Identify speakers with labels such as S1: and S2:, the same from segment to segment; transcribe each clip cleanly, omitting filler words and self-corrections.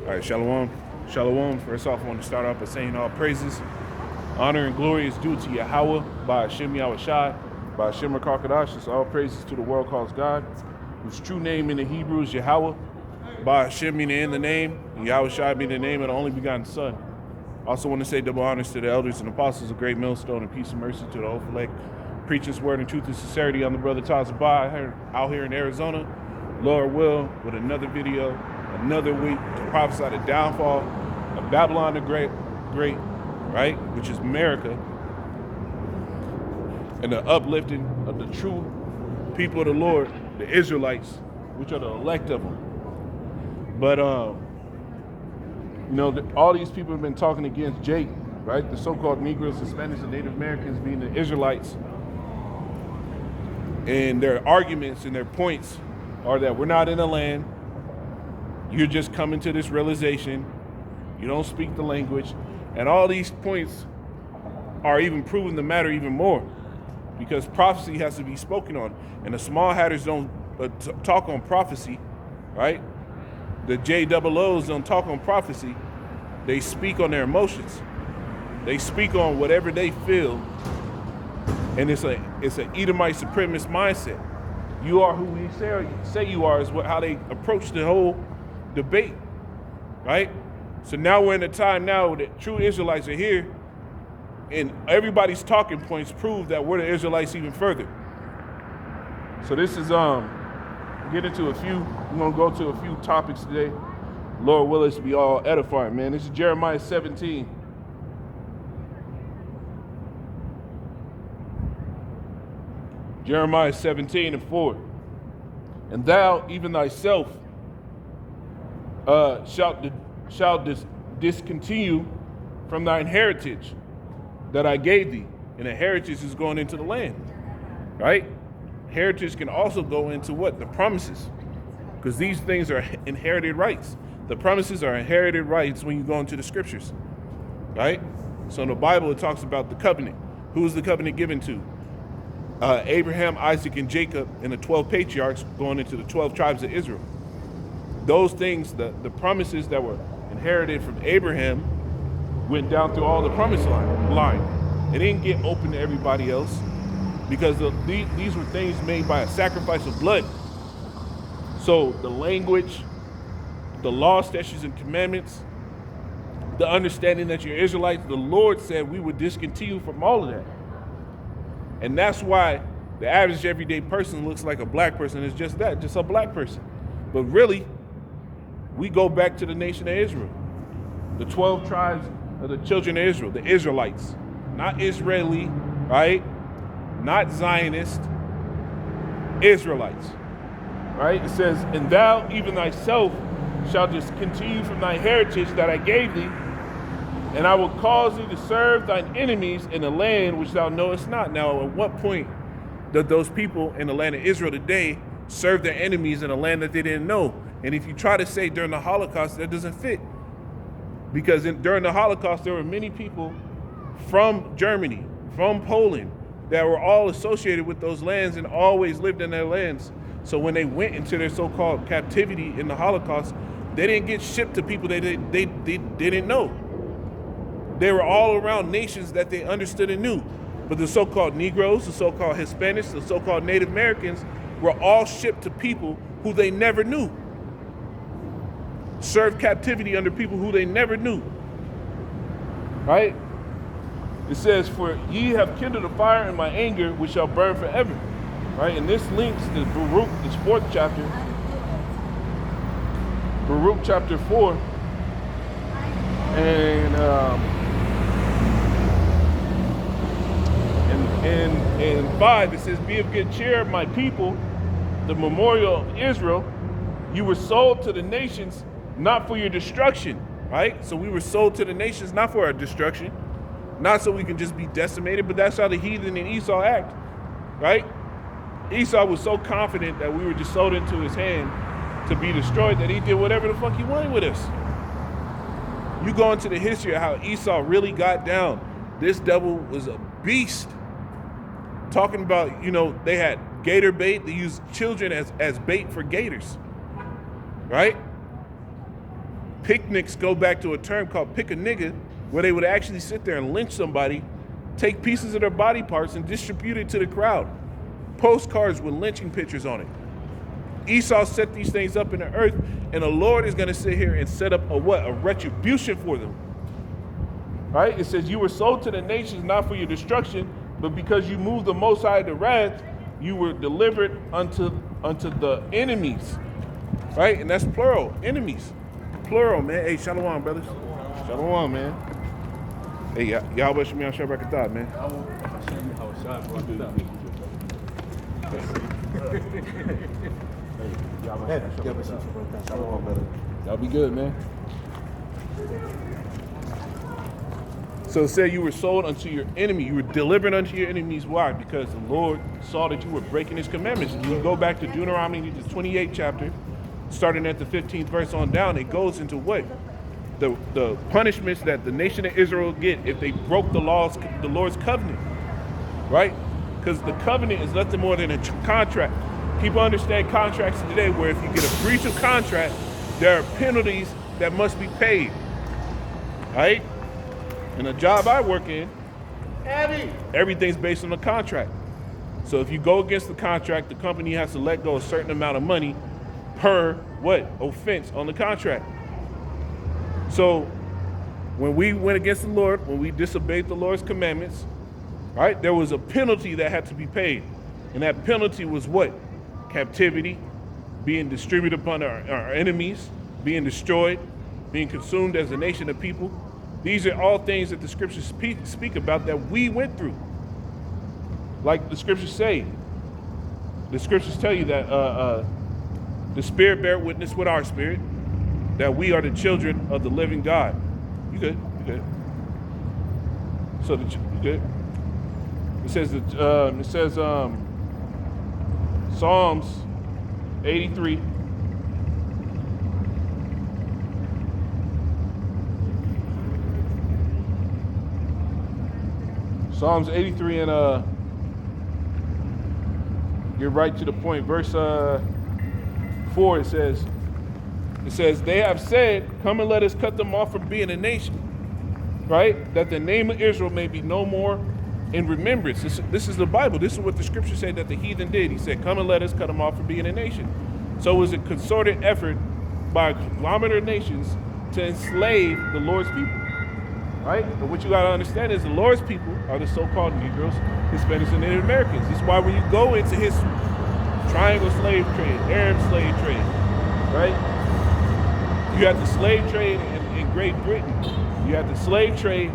S1: All right, shalom. Shalom. First off, I want to start off by saying all praises, honor, and glory is due to Yahweh, by Hashem Yahweh Shai, by Hashem Rakakadash. All praises to the world calls God, whose true name in the Hebrew is Yahweh, by Hashem meaning in the name, and Yahweh Shai being the name of the only begotten Son. Also want to say double honors to the elders and apostles of Great Millstone, and peace and mercy to the Old Elect. Preach His word in truth and sincerity on the brother Tazabah out here in Arizona. Lord will, with another video, another week to prophesy the downfall of Babylon the Great, right, which is America, and the uplifting of the true people of the Lord, the Israelites, which are the elect of Him. But all these people have been talking against Jake, right? The so-called Negroes, Hispanics, and Native Americans being the Israelites, and their arguments and their points are that we're not in the land. You're just coming to this realization. You don't speak the language. And all these points are even proving the matter even more, because prophecy has to be spoken on. And the small hatters don't talk on prophecy, right? The JOOs don't talk on prophecy. They speak on their emotions. They speak on whatever they feel. And it's an Edomite supremacist mindset. You are who we say you are is how they approach the whole debate, right? So now we're in a time now that true Israelites are here, and everybody's talking points prove that we're the Israelites even further. So this is we're gonna go to a few topics today. Lord will us be all edifying, man. This is Jeremiah 17. Jeremiah 17:4. And thou, even thyself, shalt discontinue from thine heritage that I gave thee. And a heritage is going into the land, right? Heritage can also go into what? The promises. Because these things are inherited rights. The promises are inherited rights when you go into the scriptures, right? So in the Bible, it talks about the covenant. Who is the covenant given to? Abraham, Isaac, and Jacob, and the 12 patriarchs going into the 12 tribes of Israel. Those things, the promises that were inherited from Abraham went down through all the promised line. It didn't get open to everybody else, because these were things made by a sacrifice of blood. So the language, the law, statutes, and commandments, the understanding that you're Israelites, the Lord said we would discontinue from all of that. And that's why the average everyday person looks like a black person. It's just that, just a black person. But really, we go back to the nation of Israel. The 12 tribes of the children of Israel, the Israelites. Not Israeli, right? Not Zionist, Israelites, right? It says, and thou, even thyself, shalt discontinue from thy heritage that I gave thee, and I will cause thee to serve thine enemies in a land which thou knowest not. Now, at what point did those people in the land of Israel today serve their enemies in a land that they didn't know? And if you try to say during the Holocaust, that doesn't fit. Because during the Holocaust, there were many people from Germany, from Poland, that were all associated with those lands and always lived in their lands. So when they went into their so-called captivity in the Holocaust, they didn't get shipped to people they didn't know. They were all around nations that they understood and knew. But the so-called Negroes, the so-called Hispanics, the so-called Native Americans were all shipped to people who they never knew. Served captivity under people who they never knew. Right? It says, for ye have kindled a fire in my anger, which shall burn forever. Right? And this links to Baruch, this 4th chapter. Baruch chapter 4. And in 5, it says, be of good cheer, my people, the memorial of Israel. You were sold to the nations, not for your destruction, right? So we were sold to the nations, not for our destruction, not so we can just be decimated, but that's how the heathen and Esau act, right? Esau was so confident that we were just sold into his hand to be destroyed that he did whatever the fuck he wanted with us. You go into the history of how Esau really got down. This devil was a beast. Talking about, they had gator bait. They used children as bait for gators, right? Picnics go back to a term called pick a nigga, where they would actually sit there and lynch somebody, take pieces of their body parts and distribute it to the crowd. Postcards with lynching pictures on it. Esau set these things up in the earth, and the Lord is going to sit here and set up a what? A retribution for them. Right? It says, you were sold to the nations not for your destruction, but because you moved the Most High to wrath, you were delivered unto the enemies. Right? And that's plural, enemies. Plural, man. Hey, shalom, brothers. Shalom, man. Hey, y'all wish me on Shabbat, man. Y'all be good, man. So it said you were sold unto your enemy. You were delivered unto your enemies. Why? Because the Lord saw that you were breaking his commandments. And you go back to Deuteronomy, the 28th chapter, starting at the 15th verse on down, it goes into what? The punishments that the nation of Israel get if they broke the Lord's covenant. Right? Because the covenant is nothing more than a contract. People understand contracts today where if you get a breach of contract, there are penalties that must be paid. Right? In the job I work in, everything's based on the contract. So if you go against the contract, the company has to let go a certain amount of money per what? Offense on the contract. So when we went against the Lord, when we disobeyed the Lord's commandments, right, there was a penalty that had to be paid. And that penalty was what? Captivity, being distributed upon our enemies, being destroyed, being consumed as a nation of people. These are all things that the scriptures speak about that we went through. Like the scriptures say, the scriptures tell you that the Spirit bear witness with our spirit that we are the children of the living God. You good? You good? So you good? It says Psalms 83. Psalms 83 and get right to the point. Verse 4, it says, they have said, come and let us cut them off from being a nation. Right? That the name of Israel may be no more in remembrance. This is the Bible. This is what the scripture said that the heathen did. He said, come and let us cut them off from being a nation. So it was a concerted effort by a conglomerate of nations to enslave the Lord's people. Right? But what you got to understand is the Lord's people are the so-called Negroes, Hispanics, and Native Americans. This is why when you go into history, triangle slave trade, Arab slave trade, right? You have the slave trade in Great Britain. You have the slave trade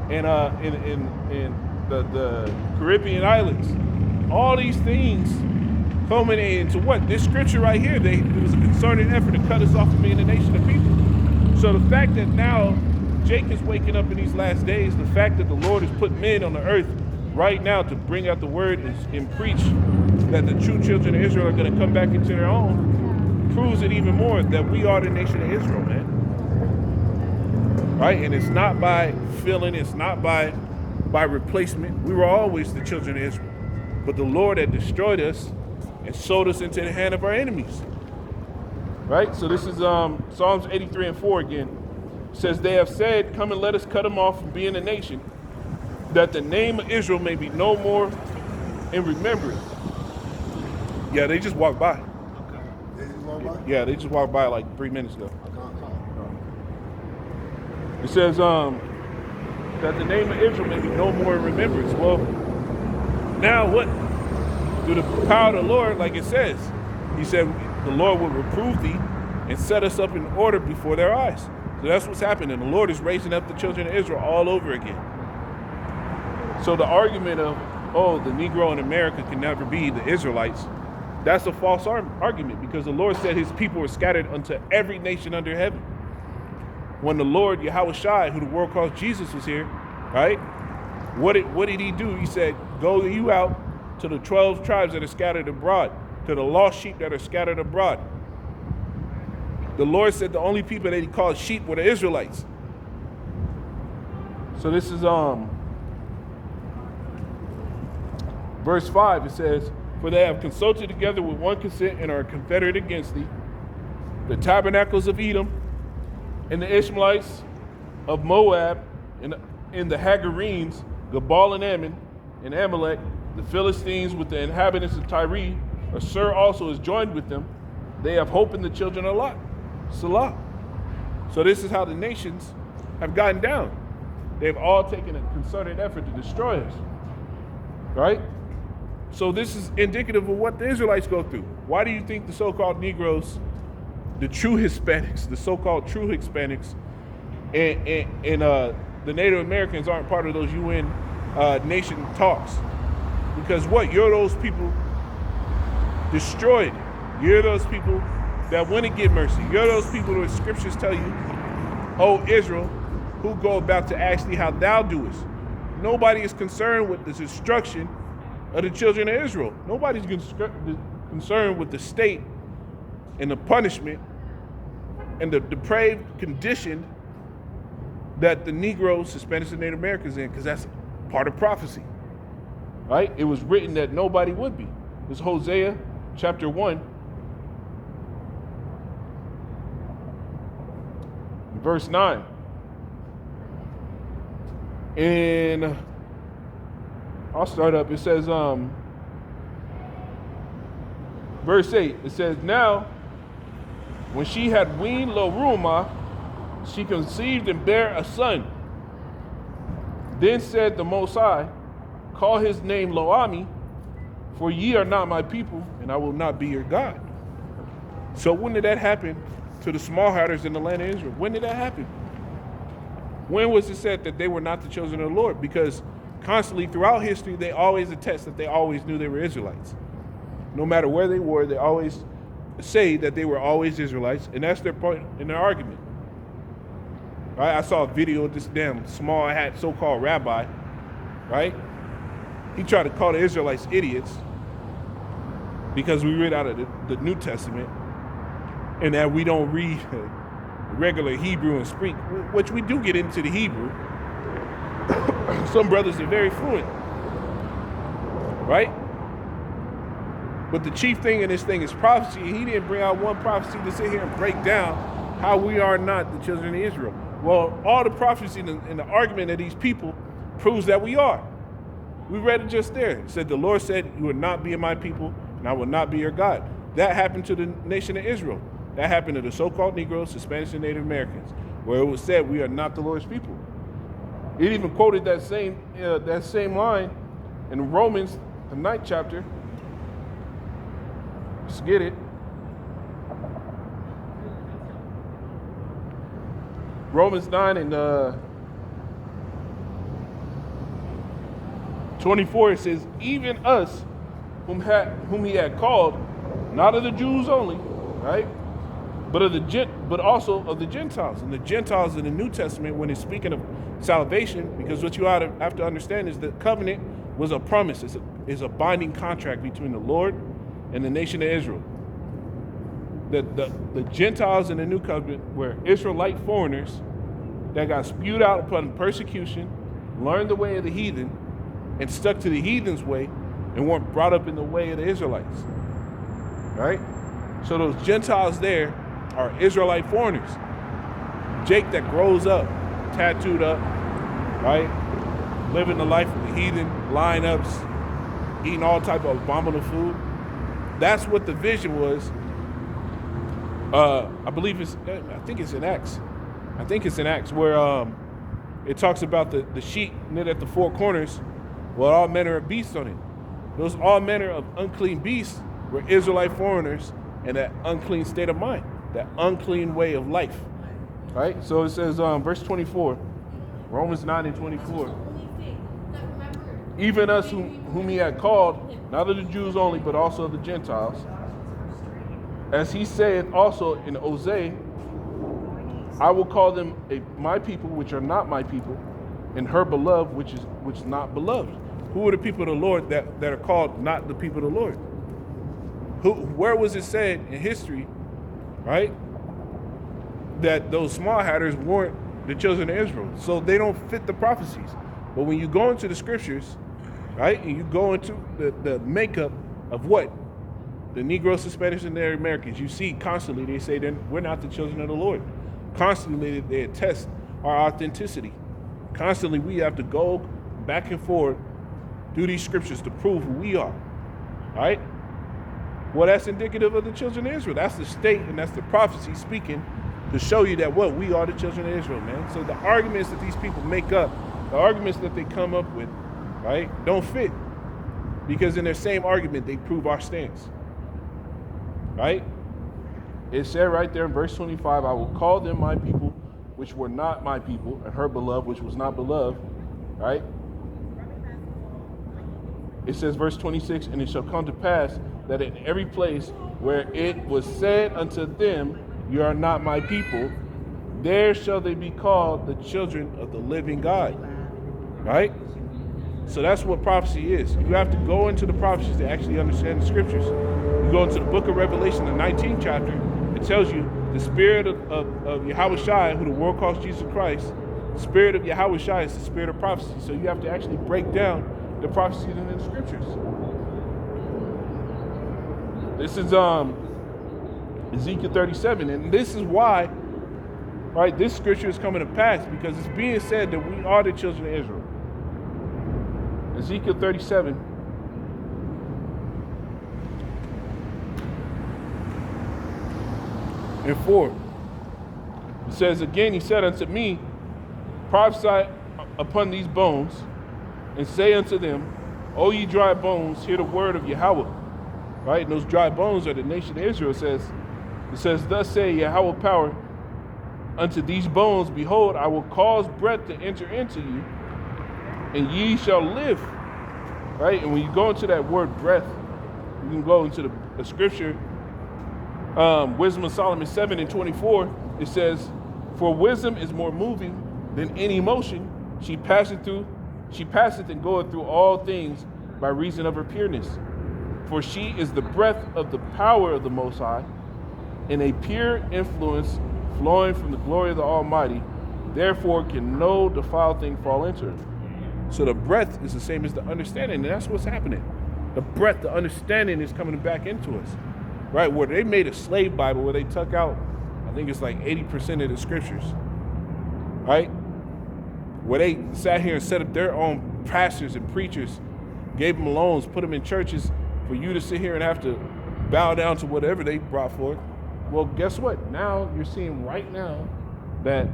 S1: in the Caribbean islands. All these things culminate into what? This scripture right here, it was a concerted effort to cut us off from being a nation of people. So the fact that now Jake is waking up in these last days, the fact that the Lord has put men on the earth right now to bring out the word and preach that the true children of Israel are going to come back into their own, proves it even more that we are the nation of Israel, man. Right? And it's not by filling, it's not by replacement. We were always the children of Israel. But the Lord had destroyed us and sold us into the hand of our enemies. Right? So this is Psalms 83 and 4 again. It says, they have said, come and let us cut them off from being a nation, that the name of Israel may be no more in remembrance. Yeah, they just walked by.
S2: Okay. They just walked by?
S1: Yeah, they just walked by like 3 minutes ago. It says that the name of Israel may be no more in remembrance. Well, now what? Through the power of the Lord, like it says, he said, the Lord will reprove thee and set us up in order before their eyes. So that's what's happening. The Lord is raising up the children of Israel all over again. So the argument of, oh, the Negro in America can never be the Israelites, that's a false argument, because the Lord said his people were scattered unto every nation under heaven. When the Lord, Yahweh Shai, who the world calls Jesus, was here, right? What did he do? He said, go you out to the 12 tribes that are scattered abroad, to the lost sheep that are scattered abroad. The Lord said the only people that he called sheep were the Israelites. So this is verse 5. It says, for they have consulted together with one consent and are confederate against thee. The tabernacles of Edom and the Ishmaelites of Moab, and the Hagarenes, Gebal and Ammon, and Amalek, the Philistines with the inhabitants of Tyre, Assur also is joined with them. They have hope in the children of Lot. Salah. So this is how the nations have gotten down. They've all taken a concerted effort to destroy us. Right? So this is indicative of what the Israelites go through. Why do you think the so-called Negroes, the true Hispanics, the so-called true Hispanics, and the Native Americans aren't part of those UN nation talks? Because what? You're those people destroyed. You're those people that wouldn't get mercy. You're those people who the scriptures tell you, "O Israel, who go about to ask thee how thou doest." Nobody is concerned with the destruction of the children of Israel. Nobody's concerned with the state and the punishment and the depraved condition that the Negroes, Hispanics, and Native Americans in, because that's part of prophecy. Right? It was written that nobody would be. It's Hosea chapter 1, verse 9. And I'll start up. It says, verse 8, it says, "Now, when she had weaned Lo-Ruhamah, she conceived and bare a son. Then said the Most High, Call his name Lo-Ami, for ye are not my people, and I will not be your God." So when did that happen to the small hatters in the land of Israel? When did that happen? When was it said that they were not the children of the Lord? Because constantly throughout history, they always attest that they always knew they were Israelites. No matter where they were, they always say that they were always Israelites, and that's their point in their argument. Right? I saw a video of this damn small hat so-called rabbi, right? He tried to call the Israelites idiots because we read out of the New Testament and that we don't read regular Hebrew and speak, which we do get into the Hebrew. Some brothers are very fluent, right? But the chief thing in this thing is prophecy. He didn't bring out one prophecy to sit here and break down how we are not the children of Israel. Well, all the prophecy and the argument of these people proves that we are. We read it just there. It said, "The Lord said, you will not be my people, and I will not be your God." That happened to the nation of Israel. That happened to the so-called Negroes, Hispanics, and Native Americans, where it was said, "We are not the Lord's people." It even quoted that same line in Romans, the 9th chapter. Let's get it. Romans 9 and 24, it says, "Even us, whom he had called, not of the Jews only," right? But also of the Gentiles. And the Gentiles in the New Testament, when it's speaking of salvation, because what you have to understand is that covenant was a promise. It's a binding contract between the Lord and the nation of Israel. The Gentiles in the New Covenant were Israelite foreigners that got spewed out upon persecution, learned the way of the heathen, and stuck to the heathen's way and weren't brought up in the way of the Israelites. Right? So those Gentiles there are Israelite foreigners. Jake that grows up, tattooed up, right? Living the life of the heathen, lineups, eating all type of abominable food. That's what the vision was. I think it's in Acts. Where it talks about the sheet knit at the four corners with all manner of beasts on it. Those all manner of unclean beasts were Israelite foreigners and that unclean state of mind, that unclean way of life. Right? So it says, verse 24, Romans 9 and 24. "Even us whom he had called, not of the Jews only, but also of the Gentiles. As he saith also in Hosea, I will call them my people, which are not my people, and her beloved, which is not beloved." Who are the people of the Lord that are called not the people of the Lord? Where was it said in history, right, that those small hatters weren't the children of Israel? So they don't fit the prophecies. But when you go into the scriptures, right, and you go into the makeup of what the Negroes, Hispanics, and Native Americans, you see constantly they say we're not the children of the Lord. Constantly, they attest our authenticity. Constantly, we have to go back and forth through these scriptures to prove who we are. All right? Well, that's indicative of the children of Israel. That's the state and that's the prophecy speaking to show you that what we are the children of Israel, man. So the arguments that these people make up, the arguments that they come up with, right, don't fit. Because in their same argument, they prove our stance. Right? It said right there in verse 25, I will call them my people, which were not my people, and her beloved, which was not beloved. Right? It says, verse 26, and it shall come to pass that in every place where it was said unto them, you are not my people, there shall they be called the children of the living God. Right? So that's what prophecy is. You have to go into the prophecies to actually understand the scriptures. You go into the book of Revelation, the 19th chapter, it tells you the spirit of Yahweh Shai, who the world calls Jesus Christ, the spirit of Yahweh Shai is the spirit of prophecy. So you have to actually break down the prophecies in the scriptures. This is Ezekiel 37, and this is why, right, this scripture is coming to pass, because it's being said that we are the children of Israel. Ezekiel 37. And 4. It says, again, he said unto me, prophesy upon these bones, and say unto them, O ye dry bones, hear the word of Yahweh. Right? And those dry bones are the nation of Israel. It says, thus say Yahweh power unto these bones, behold, I will cause breath to enter into you, and ye shall live. Right? And when you go into that word breath, you can go into the scripture, Wisdom of Solomon 7:24. It says, for wisdom is more moving than any motion. She passeth and goeth through all things by reason of her pureness. For she is the breath of the power of the Most High, and a pure influence flowing from the glory of the Almighty. Therefore can no defiled thing fall into her. So the breath is the same as the understanding, and that's what's happening. The breath, the understanding is coming back into us. Right? Where they made a slave Bible where they took out, I think it's like 80% of the scriptures. Right? Where they sat here and set up their own pastors and preachers, gave them loans, put them in churches for you to sit here and have to bow down to whatever they brought forth. Well, guess what? Now you're seeing right now that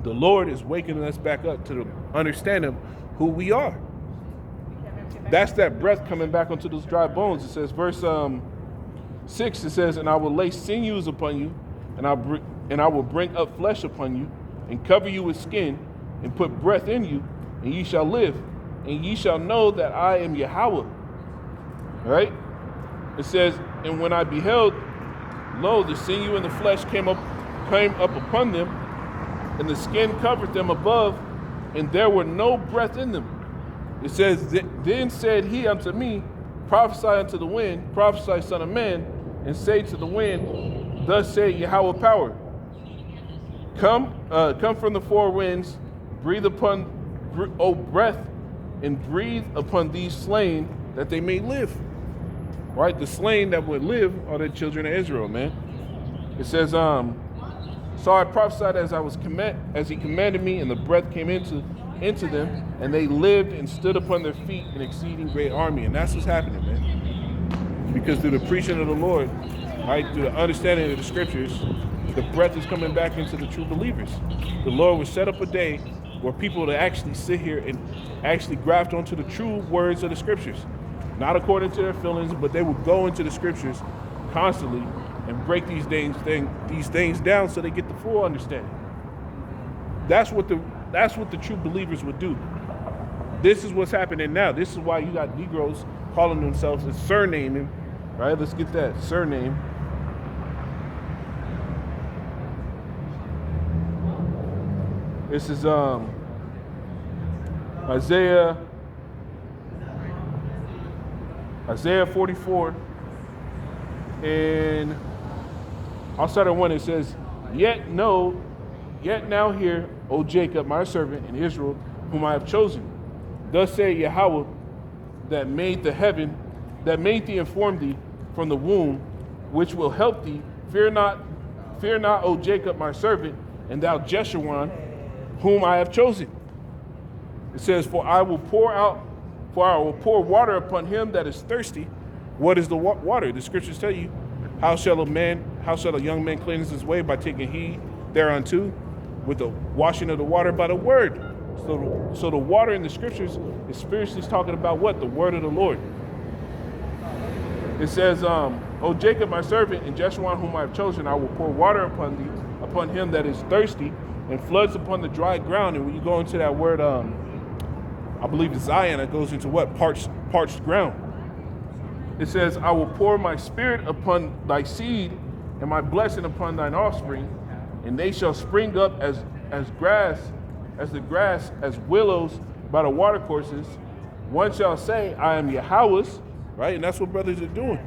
S1: the Lord is waking us back up to the understanding of who we are. That's that breath coming back onto those dry bones. It says, verse 6, it says, and I will lay sinews upon you, and I will bring up flesh upon you, and cover you with skin, and put breath in you, and ye shall live, and ye shall know that I am Yahweh. Right? It says, and when I beheld, lo, the sinew and the flesh came up upon them, and the skin covered them above, and there were no breath in them. It says, then said he unto me, prophesy unto the wind, prophesy, son of man, and say to the wind, thus saith Yahweh power, come from the four winds, breathe upon, O breath, and breathe upon these slain, that they may live. Right? The slain that would live are the children of Israel, man. It says, so I prophesied as he commanded me, and the breath came into them, and they lived and stood upon their feet, an exceeding great army. And that's what's happening, man. Because through the preaching of the Lord, right, through the understanding of the scriptures, the breath is coming back into the true believers. The Lord will set up a day where people will actually sit here and actually graft onto the true words of the scriptures. Not according to their feelings, but they will go into the scriptures constantly and break these things down so they get the full understanding. That's what the true believers would do. This is what's happening now. This is why you got Negroes calling themselves and surnaming, right? Let's get that surname. This is Isaiah 44, and I'll start at 1. It says, Yet now hear, O Jacob, my servant, and Israel, whom I have chosen. Thus say Yahweh, that made the heaven, that made thee and formed thee from the womb, which will help thee. Fear Fear not, O Jacob, my servant, and thou Jeshurun, whom I have chosen. It says, For I will pour water upon him that is thirsty. What is the water? The scriptures tell you, how shall a young man cleanse his way? By taking heed thereunto, with the washing of the water by the word. So the water in the scriptures is spiritually talking about what? The word of the Lord. It says, O Jacob, my servant, and Jeshurun, whom I have chosen, I will pour water upon thee, upon him that is thirsty, and floods upon the dry ground. And when you go into that word, I believe it's Zion, it goes into what? Parched ground. It says, I will pour my spirit upon thy seed, and my blessing upon thine offspring, and they shall spring up as grass, as willows by the watercourses. One shall say, I am Yahweh's, right? And that's what brothers are doing.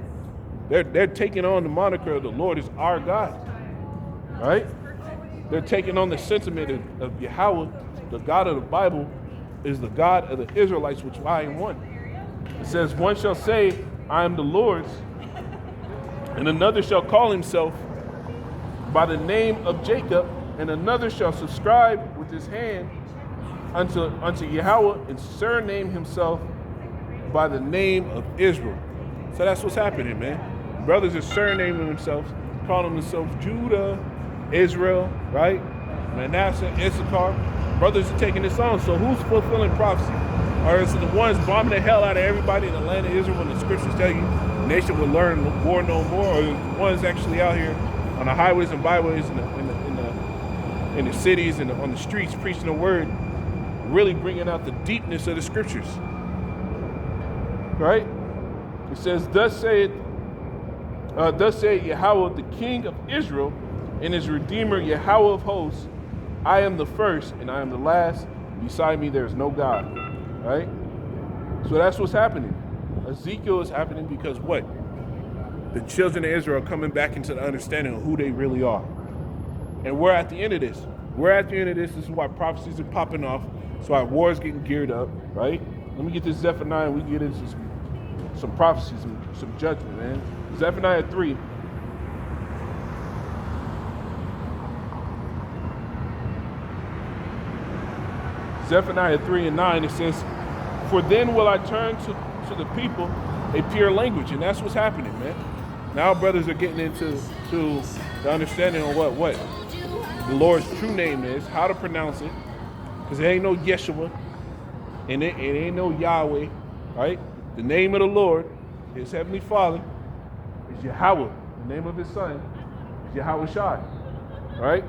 S1: They're taking on the moniker of the Lord is our God, right? They're taking on the sentiment of Yahweh, the God of the Bible, is the God of the Israelites, which I am one. It says, one shall say, I am the Lord's, and another shall call himself by the name of Jacob, and another shall subscribe with his hand unto Yahweh, and surname himself by the name of Israel. So that's what's happening, man. Brothers are surnaming themselves, calling themselves Judah, Israel, right? Manasseh, Issachar. Brothers are taking this on. So who's fulfilling prophecy? Or is it the ones bombing the hell out of everybody in the land of Israel when the scriptures tell you the nation will learn war no more? Or the ones actually out here on the highways and byways in the cities and on the streets preaching the word, really bringing out the deepness of the scriptures, right? It says, thus saith Yahweh, the King of Israel, and his Redeemer, Yahweh of hosts, I am the first and I am the last. Beside me there is no God, right? So that's what's happening. Ezekiel is happening because what? The children of Israel are coming back into the understanding of who they really are. And we're at the end of this. This is why prophecies are popping off. That's why war is getting geared up, right? Let me get this Zephaniah and we get into some prophecies and some judgment, man. Zephaniah 3. Zephaniah 3 and 9, it says, For then will I turn to the people a pure language. And that's what's happening, man. Now brothers are getting into the understanding of what the Lord's true name is, how to pronounce it. Because it ain't no Yeshua, and it ain't no Yahweh, right? The name of the Lord, his heavenly Father, is Yahweh. The name of his Son is Yahweh Shai, right?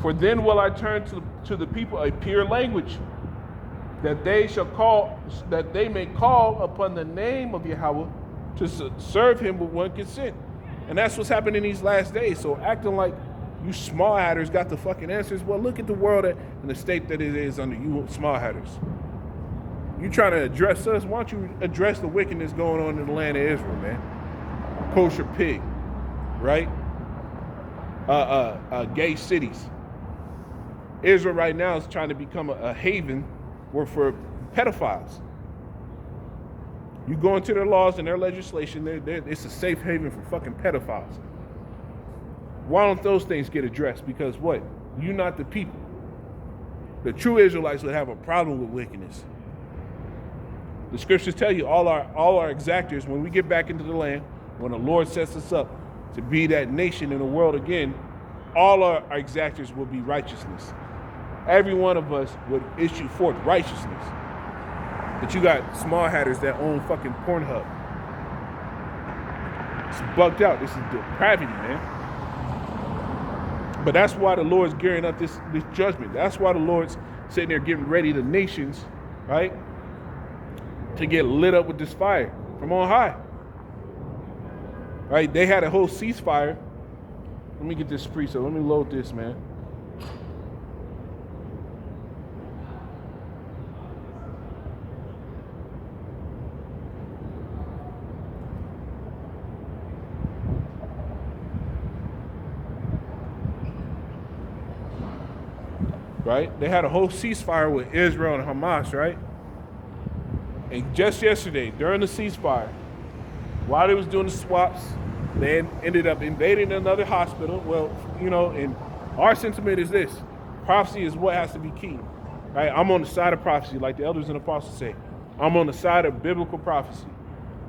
S1: For then will I turn to the people a pure language, that they may call upon the name of Yahweh to serve him with one consent. And that's what's happening in these last days. So acting like you small hatters got the fucking answers. Well, look at the world and the state that it is under you small hatters. You trying to address us? Why don't you address the wickedness going on in the land of Israel, man? Kosher pig, right? Gay cities. Israel right now is trying to become a haven for pedophiles. You go into their laws and their legislation, it's a safe haven for fucking pedophiles. Why don't those things get addressed? Because what? You're not the people. The true Israelites would have a problem with wickedness. The scriptures tell you all our exactors, when we get back into the land, when the Lord sets us up to be that nation in the world again, all our exactors will be righteousness. Every one of us would issue forth righteousness. But you got small hatters that own fucking Pornhub. It's bugged out. This is depravity, man. But that's why the Lord's gearing up this judgment. That's why the Lord's sitting there getting ready the nations, right, to get lit up with this fire from on high. Right? They had a whole ceasefire. Let me get this preset. Let me load this, man. Right? They had a whole ceasefire with Israel and Hamas, right? And just yesterday, during the ceasefire, while they was doing the swaps, they ended up invading another hospital. Well, and our sentiment is this: prophecy is what has to be key, right? I'm on the side of prophecy, like the elders and apostles say. I'm on the side of biblical prophecy,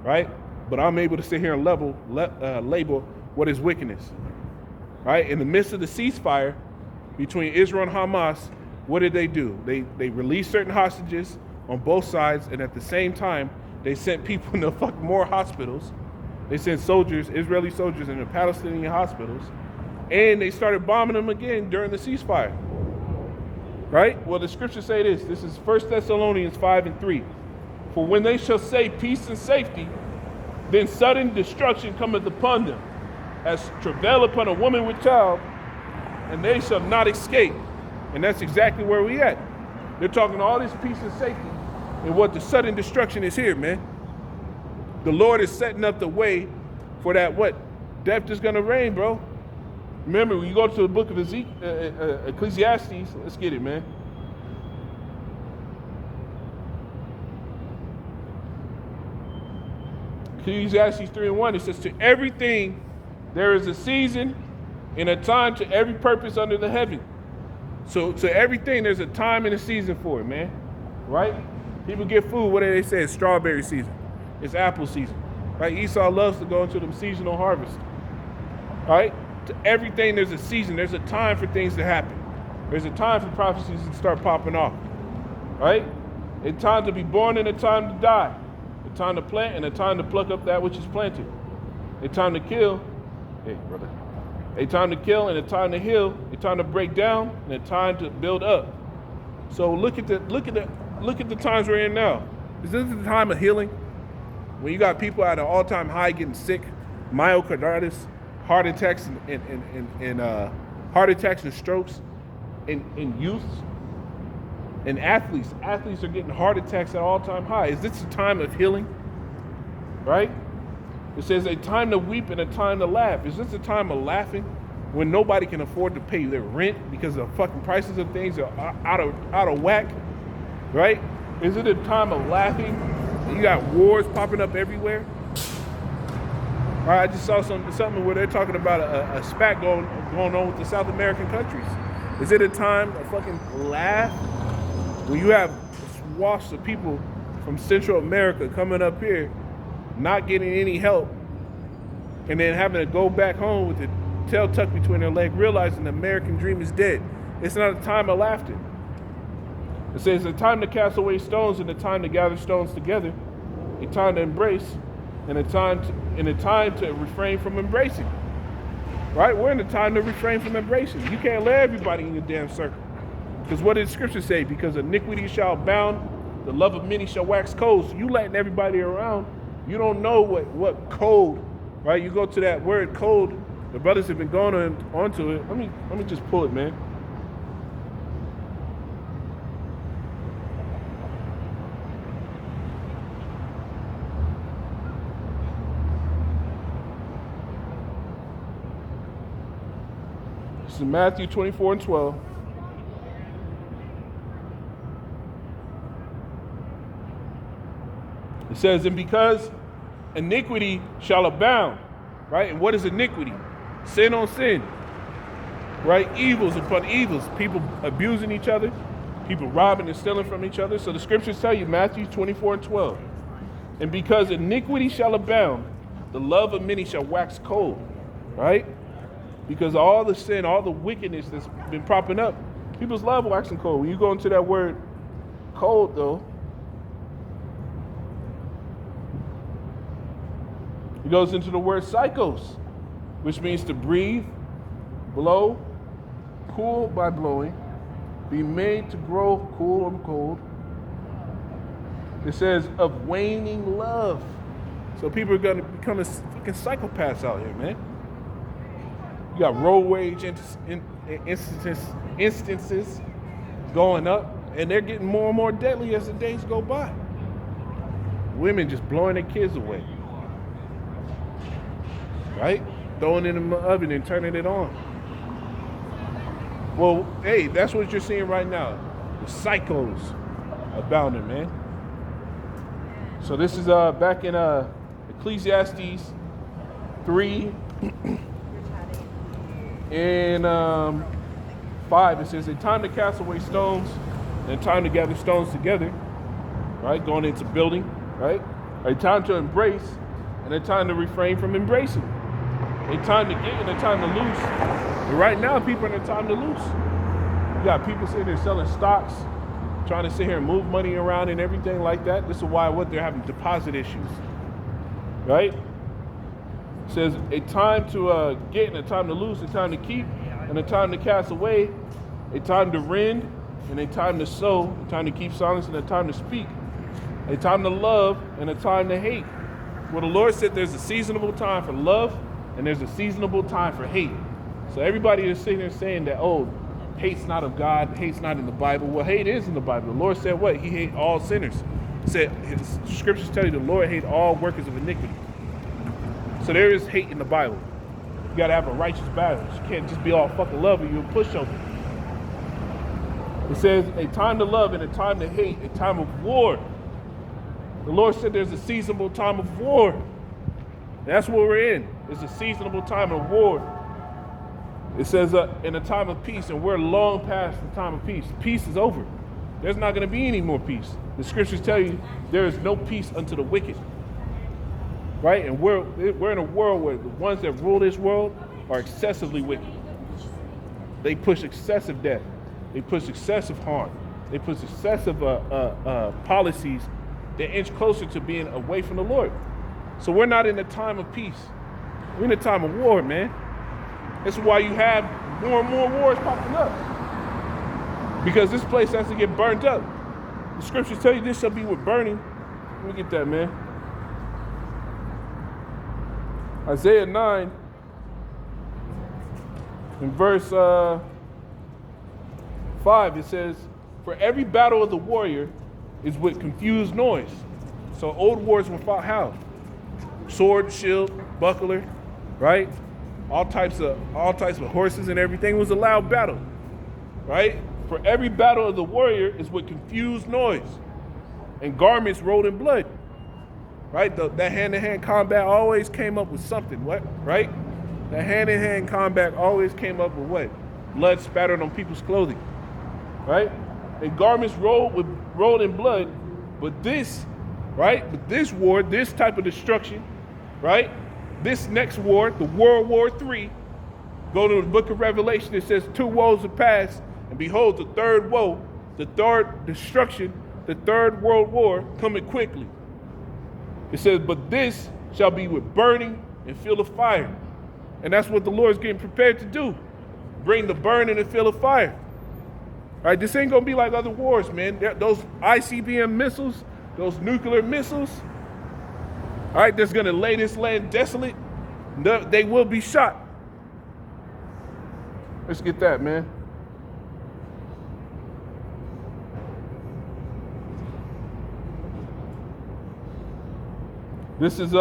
S1: right? But I'm able to sit here and label what is wickedness, right? In the midst of the ceasefire between Israel and Hamas, what did they do? They released certain hostages on both sides, and at the same time, they sent people into fucking more hospitals. They sent soldiers, Israeli soldiers, into Palestinian hospitals, and they started bombing them again during the ceasefire, right? Well, the scriptures say this. This is 1 Thessalonians 5:3. For when they shall say peace and safety, then sudden destruction cometh upon them, as travail upon a woman with child, and they shall not escape. And that's exactly where we at. They're talking all this peace and safety, and what the sudden destruction is here, man. The Lord is setting up the way for that what? Death is going to reign, bro. Remember, when you go to the book of Ecclesiastes, let's get it, man. Ecclesiastes 3:1, it says, to everything there is a season and a time to every purpose under the heaven. So to everything, there's a time and a season for it, man. Right? People get food, what do they say? It's strawberry season. It's apple season. Right? Esau loves to go into them seasonal harvest. Right? To everything, there's a season. There's a time for things to happen. There's a time for prophecies to start popping off. Right? A time to be born and a time to die. A time to plant and a time to pluck up that which is planted. A time to kill. Hey, brother. A time to kill and a time to heal. A time to break down and a time to build up. So look at the times we're in now. Is this the time of healing? When you got people at an all-time high getting sick, myocarditis, heart attacks and heart attacks and strokes in youth, and athletes are getting heart attacks at all-time high. Is this a time of healing? Right? It says a time to weep and a time to laugh. Is this a time of laughing when nobody can afford to pay their rent because the fucking prices of things are out of whack? Right? Is it a time of laughing? You got wars popping up everywhere. All right, I just saw something where they're talking about a spat going on with the South American countries. Is it a time to fucking laugh when you have swaths of people from Central America coming up here, not getting any help, and then having to go back home with the tail tucked between their legs, realizing the American dream is dead? It's not a time of laughter. It says a time to cast away stones and a time to gather stones together, a time to embrace and a time to refrain from embracing. Right? We're in a time to refrain from embracing. You can't let everybody in your damn circle. Because what did Scripture say? Because iniquity shall abound, the love of many shall wax cold. So you letting everybody around, you don't know what cold, right? You go to that word cold, the brothers have been going onto it. Let me just pull it, man. This is Matthew 24:12. It says, and because iniquity shall abound, right? And what is iniquity? Sin on sin, right? Evils upon evils. People abusing each other, people robbing and stealing from each other. So the scriptures tell you, Matthew 24:12. And because iniquity shall abound, the love of many shall wax cold, right? Because all the sin, all the wickedness that's been propping up, people's love waxing cold. When you go into that word cold, though, it goes into the word psychos, which means to breathe, blow, cool by blowing, be made to grow cool or cold. It says of waning love. So people are going to become fucking psychopaths out here, man. You got road rage instances going up, and they're getting more and more deadly as the days go by. Women just blowing their kids away. Right? Throwing it in the oven and turning it on. Well, hey, that's what you're seeing right now. The psychos abounding, man. So this is back in Ecclesiastes 3. in 5, it says, a time to cast away stones and a time to gather stones together, right? Going into building, right? A time to embrace and a time to refrain from embracing. A time to get and a time to lose. And right now, people are in a time to lose. You got people sitting there selling stocks, trying to sit here and move money around and everything like that. This is why they're having deposit issues, right? It says a time to get and a time to lose, a time to keep and a time to cast away, a time to rend and a time to sow, a time to keep silence and a time to speak, a time to love and a time to hate. Well, the Lord said there's a seasonable time for love and there's a seasonable time for hate. So everybody is sitting there saying that, oh, hate's not of God, hate's not in the Bible. Well, hate is in the Bible. The Lord said what? He hates all sinners. He said, his scriptures tell you the Lord hates all workers of iniquity. So there is hate in the Bible. You got to have a righteous battle. You can't just be all fucking love and you'll push over. It says a time to love and a time to hate, a time of war. The Lord said there's a seasonable time of war. That's what we're in. It's a seasonable time of war. It says in a time of peace, and we're long past the time of peace. Peace is over. There's not going to be any more peace. The scriptures tell you there is no peace unto the wicked. Right? And we're in a world where the ones that rule this world are excessively wicked. They push excessive death. They push excessive harm. They push excessive policies that inch closer to being away from the Lord. So we're not in a time of peace. We're in a time of war, man. This is why you have more and more wars popping up. Because this place has to get burnt up. The scriptures tell you this shall be with burning. Let me get that, man. Isaiah 9, in verse 5, it says, for every battle of the warrior is with confused noise. So old wars were fought how? Sword, shield, buckler, right? All types of horses and everything. It was a loud battle, right? For every battle of the warrior is with confused noise and garments rolled in blood, right? That hand-to-hand combat always came up with something, what? Right? That hand-to-hand combat always came up with what? Blood spattered on people's clothing, right? And garments rolled in blood. But this, right? But this war, this type of destruction, right? This next war, the World War III, go to the book of Revelation, it says 2 woes are past, and behold, the third woe, the third destruction, the third world war coming quickly. It says, but this shall be with burning and fuel of fire. And that's what the Lord's getting prepared to do. Bring the burning and fuel of fire. All right, this ain't gonna be like other wars, man. Those ICBM missiles, those nuclear missiles, all right, that's gonna lay this land desolate. They will be shot. Let's get that, man. This is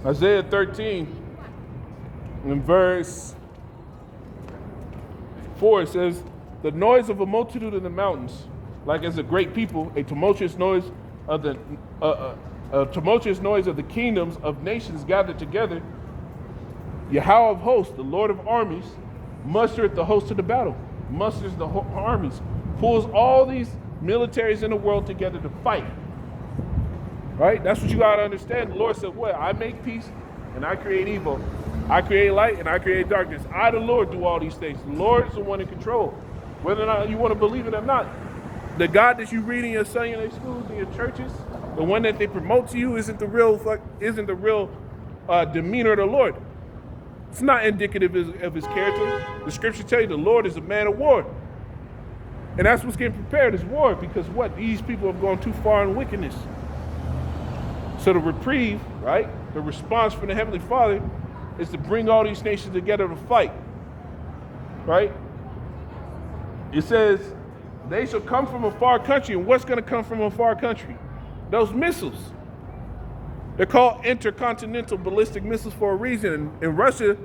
S1: Isaiah 13, in verse 4, it says, the noise of a multitude in the mountains, like as a great people, a tumultuous noise of the kingdoms of nations gathered together. Yahweh of hosts, the Lord of armies, mustereth the host to the battle, musters the armies, pulls all these militaries in the world together to fight. Right? That's what you got to understand. The Lord said, what? I make peace and I create evil. I create light and I create darkness. I, the Lord, do all these things. The Lord is the one in control. Whether or not you want to believe it or not. The God that you read in your Sunday schools and your churches, the one that they promote to you isn't the real demeanor of the Lord. It's not indicative of his character. The scripture tell you the Lord is a man of war. And that's what's getting prepared is war, because what? These people have gone too far in wickedness. So the reprieve, right? The response from the Heavenly Father is to bring all these nations together to fight. Right? It says, they shall come from a far country. And what's going to come from a far country? Those missiles. They're called intercontinental ballistic missiles for a reason. And Russia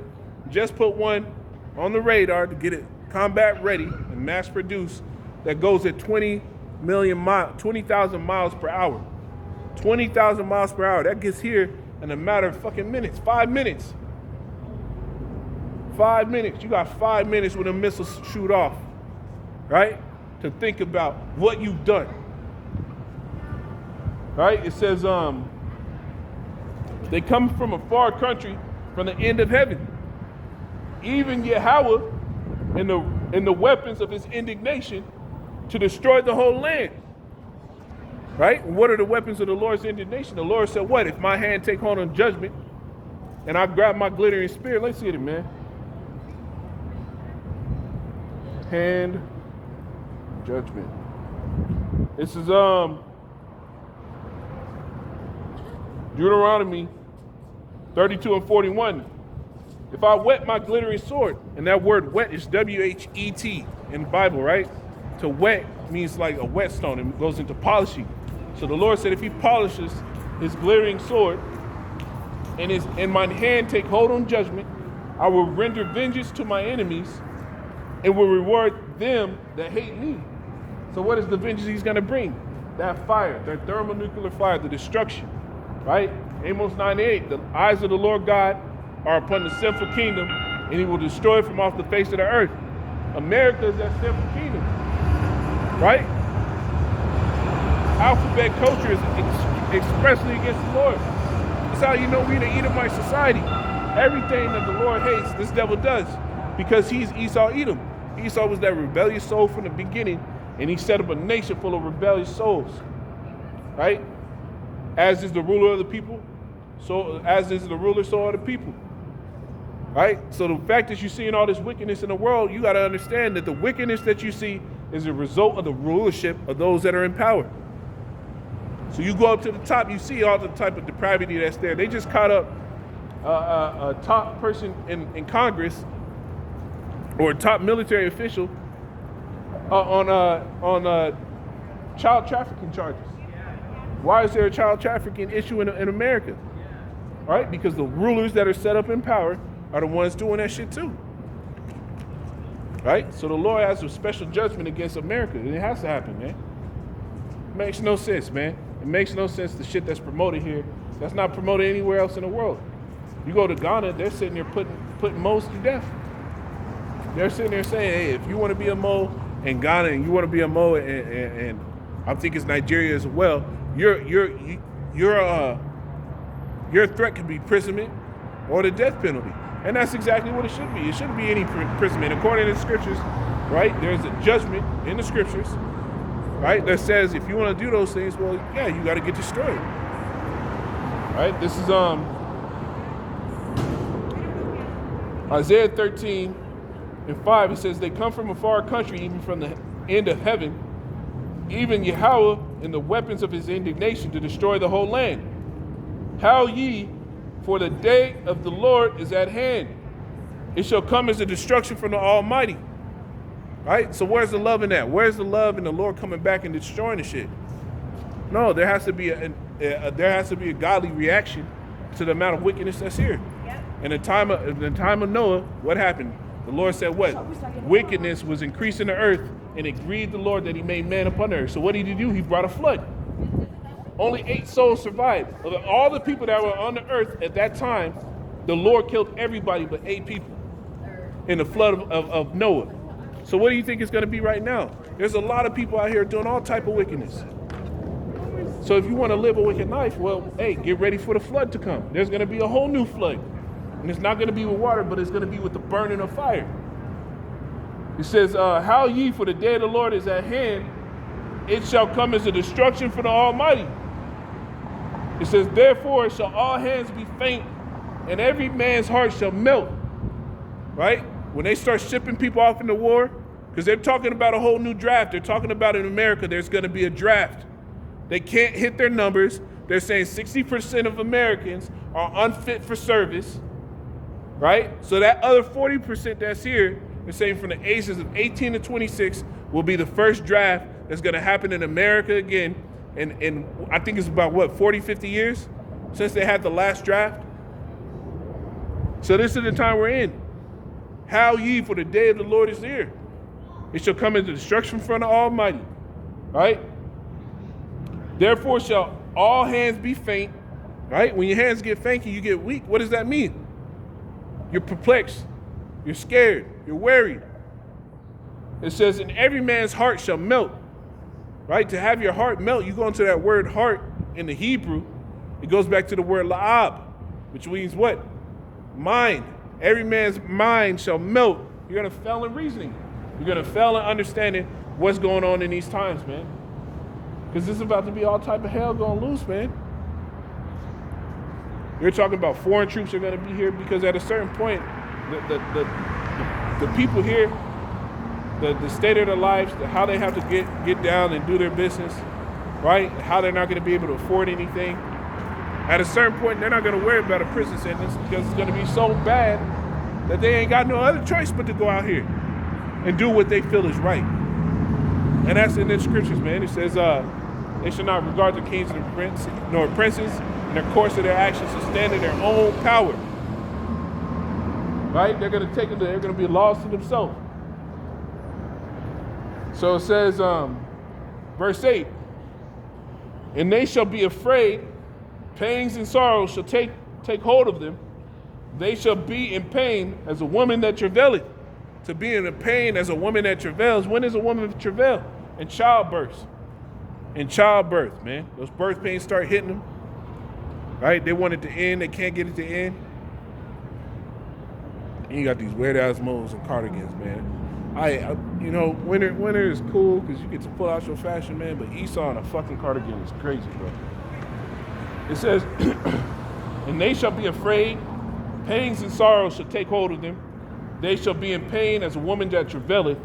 S1: just put one on the radar to get it combat ready and mass produced that goes at 20,000 miles per hour. 20,000 miles per hour. That gets here in a matter of fucking minutes. 5 minutes. 5 minutes. You got 5 minutes when the missiles shoot off, right? To think about what you've done. Right? It says, they come from a far country, from the end of heaven. Even Yahweh in the weapons of his indignation to destroy the whole land. Right? And what are the weapons of the Lord's indignation? The Lord said, what? If my hand take hold on judgment and I grab my glittering spear, let's see it, man. Hand judgment. This is Deuteronomy 32 and 41. If I whet my glittering sword, and that word wet is W-H-E-T in the Bible, right? To wet means like a whetstone, and goes into polishing. So the Lord said if he polishes his glittering sword and my hand take hold on judgment, I will render vengeance to my enemies and will reward them that hate me. So what is the vengeance he's going to bring? That fire, that thermonuclear fire, the destruction, right? Amos 9:8, the eyes of the Lord God are upon the sinful kingdom, and he will destroy it from off the face of the earth. America is that sinful kingdom, right? Alphabet culture is expressly against the Lord. That's how you know we're the Edomite society. Everything that the Lord hates, this devil does, because he's Esau Edom. Esau was that rebellious soul from the beginning, and he set up a nation full of rebellious souls, right? As is the ruler of the people, so as is the ruler, so are the people, right? So the fact that you're seeing all this wickedness in the world, you got to understand that the wickedness that you see is a result of the rulership of those that are in power. So you go up to the top, you see all the type of depravity that's there. They just caught up a top person in Congress or a top military official on child trafficking charges. Why is there a child trafficking issue in America? Right? Because the rulers that are set up in power are the ones doing that shit too. Right? So the Lord has a special judgment against America, and it has to happen, man. It makes no sense, man. It makes no sense the shit that's promoted here. That's not promoted anywhere else in the world. You go to Ghana, they're sitting there putting Moors to death. They're sitting there saying, hey, if you want to be a Mo in Ghana and you want to be a Mo and I think it's Nigeria as well, your threat could be imprisonment or the death penalty. And that's exactly what it should be. It shouldn't be any imprisonment. According to the scriptures, right, there's a judgment in the scriptures, right, that says if you want to do those things, well, yeah, you got to get destroyed. Right? This is Isaiah 13:5. It says, they come from a far country, even from the end of heaven, even Yahweh in the weapons of his indignation to destroy the whole land. Howl ye, for the day of the Lord is at hand. It shall come as a destruction from the Almighty. Right? So where's the love in that? Where's the love in the Lord coming back and destroying the shit? No, there has to be a godly reaction to the amount of wickedness that's here. Yep. In the time of Noah, what happened? The Lord said what? Wickedness was increasing the earth, and it grieved the Lord that he made man upon the earth. So what did he do? He brought a flood. Only 8 souls survived. Of all the people that were on the earth at that time, the Lord killed everybody but 8 people in the flood of Noah. So what do you think it's going to be right now? There's a lot of people out here doing all type of wickedness. So if you want to live a wicked life, well, hey, get ready for the flood to come. There's going to be a whole new flood. And it's not going to be with water, but it's going to be with the burning of fire. It says, howl ye, for the day of the Lord is at hand. It shall come as a destruction for the Almighty. It says, therefore shall all hands be faint, and every man's heart shall melt. Right? When they start shipping people off into war, because they're talking about a whole new draft. They're talking about in America, there's going to be a draft. They can't hit their numbers. They're saying 60% of Americans are unfit for service. Right? So that other 40% that's here, they're saying from the ages of 18 to 26 will be the first draft that's going to happen in America again. And I think it's about, 40, 50 years since they had the last draft? So this is the time we're in. Howl ye, for the day of the Lord is here. It shall come into destruction from the Almighty. Right? Therefore shall all hands be faint. Right? When your hands get faint and you get weak, what does that mean? You're perplexed. You're scared. You're worried. It says, and every man's heart shall melt. Right? To have your heart melt, you go into that word heart in the Hebrew. It goes back to the word la'ab, which means what? Mind. Every man's mind shall melt. You're going to fail in reasoning. You're going to fail in understanding what's going on in these times, man. Because this is about to be all type of hell going loose, man. You're talking about foreign troops are going to be here because at a certain point, the people here, the state of their lives, how they have to get down and do their business, right? How they're not going to be able to afford anything. At a certain point, they're not going to worry about a prison sentence because it's going to be so bad that they ain't got no other choice but to go out here and do what they feel is right. And that's in the scriptures, man. It says, they shall not regard the kings nor princes, and their course of their actions to stand in their own power. Right? They're going to be lost to themselves. So it says, verse 8, and they shall be afraid, pangs and sorrows shall take hold of them. They shall be in pain as a woman that travaileth. To be in pain as a woman that travails. When is a woman travail? In childbirth. In childbirth, man. Those birth pains start hitting them. Right? They want it to end. They can't get it to end. And you got these weird ass moles and cardigans, man. You know, winter is cool because you get to pull out your fashion, man. But Esau in a fucking cardigan is crazy, bro. It says, and they shall be afraid, pangs and sorrows shall take hold of them. They shall be in pain as a woman that travaileth.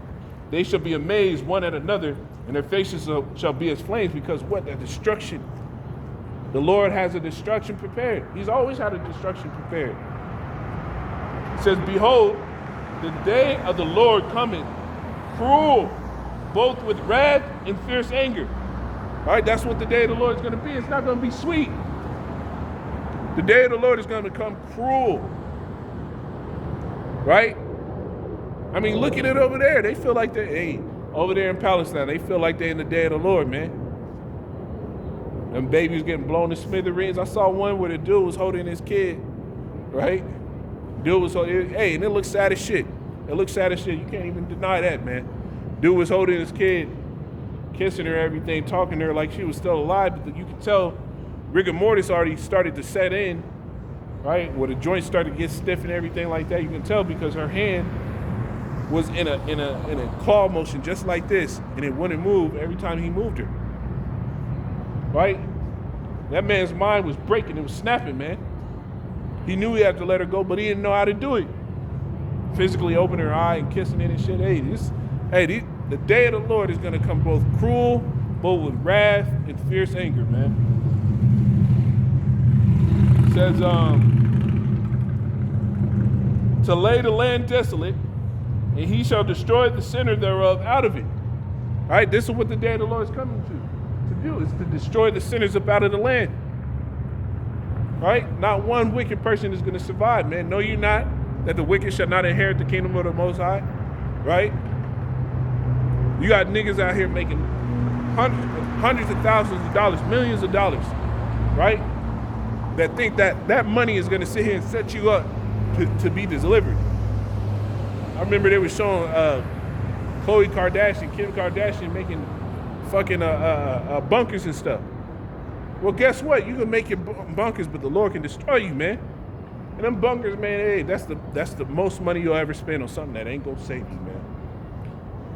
S1: They shall be amazed one at another, and their faces shall be as flames, because what? That destruction. The Lord has a destruction prepared. He's always had a destruction prepared. It says, behold, the day of the Lord cometh, cruel, both with wrath and fierce anger. All right, that's what the day of the Lord is going to be. It's not going to be sweet. The day of the Lord is going to become cruel. Right? I mean, look at it over there. They feel like over there in Palestine, they feel like they're in the day of the Lord, man. Them babies getting blown to smithereens. I saw one where the dude was holding his kid, right? Dude was holding, and it looks sad as shit. It looks sad as shit. You can't even deny that, man. Dude was holding his kid, kissing her, everything, talking to her like she was still alive, but you can tell rigor mortis already started to set in, right? Where the joints started to get stiff and everything like that. You can tell because her hand was in a claw motion just like this, and it wouldn't move every time he moved her. Right? That man's mind was breaking. It was snapping, man. He knew he had to let her go, but he didn't know how to do it. Physically open her eye and kissing it and shit. The day of the Lord is going to come both cruel, both with wrath and fierce anger, man. It says, to lay the land desolate, and he shall destroy the sinner thereof out of it. All right, this is what the day of the Lord is coming to do, is to destroy the sinners up out of the land. Right? Not one wicked person is going to survive, man. Know you not that the wicked shall not inherit the kingdom of the Most High? Right? You got niggas out here making hundreds of thousands of dollars, millions of dollars, right? That think that money is going to sit here and set you up to be delivered. I remember they were showing Khloe Kardashian, Kim Kardashian making fucking bunkers and stuff. Well, guess what? You can make your bunkers, but the Lord can destroy you, man. And them bunkers, man, hey, that's the most money you'll ever spend on something that ain't gonna save you, man.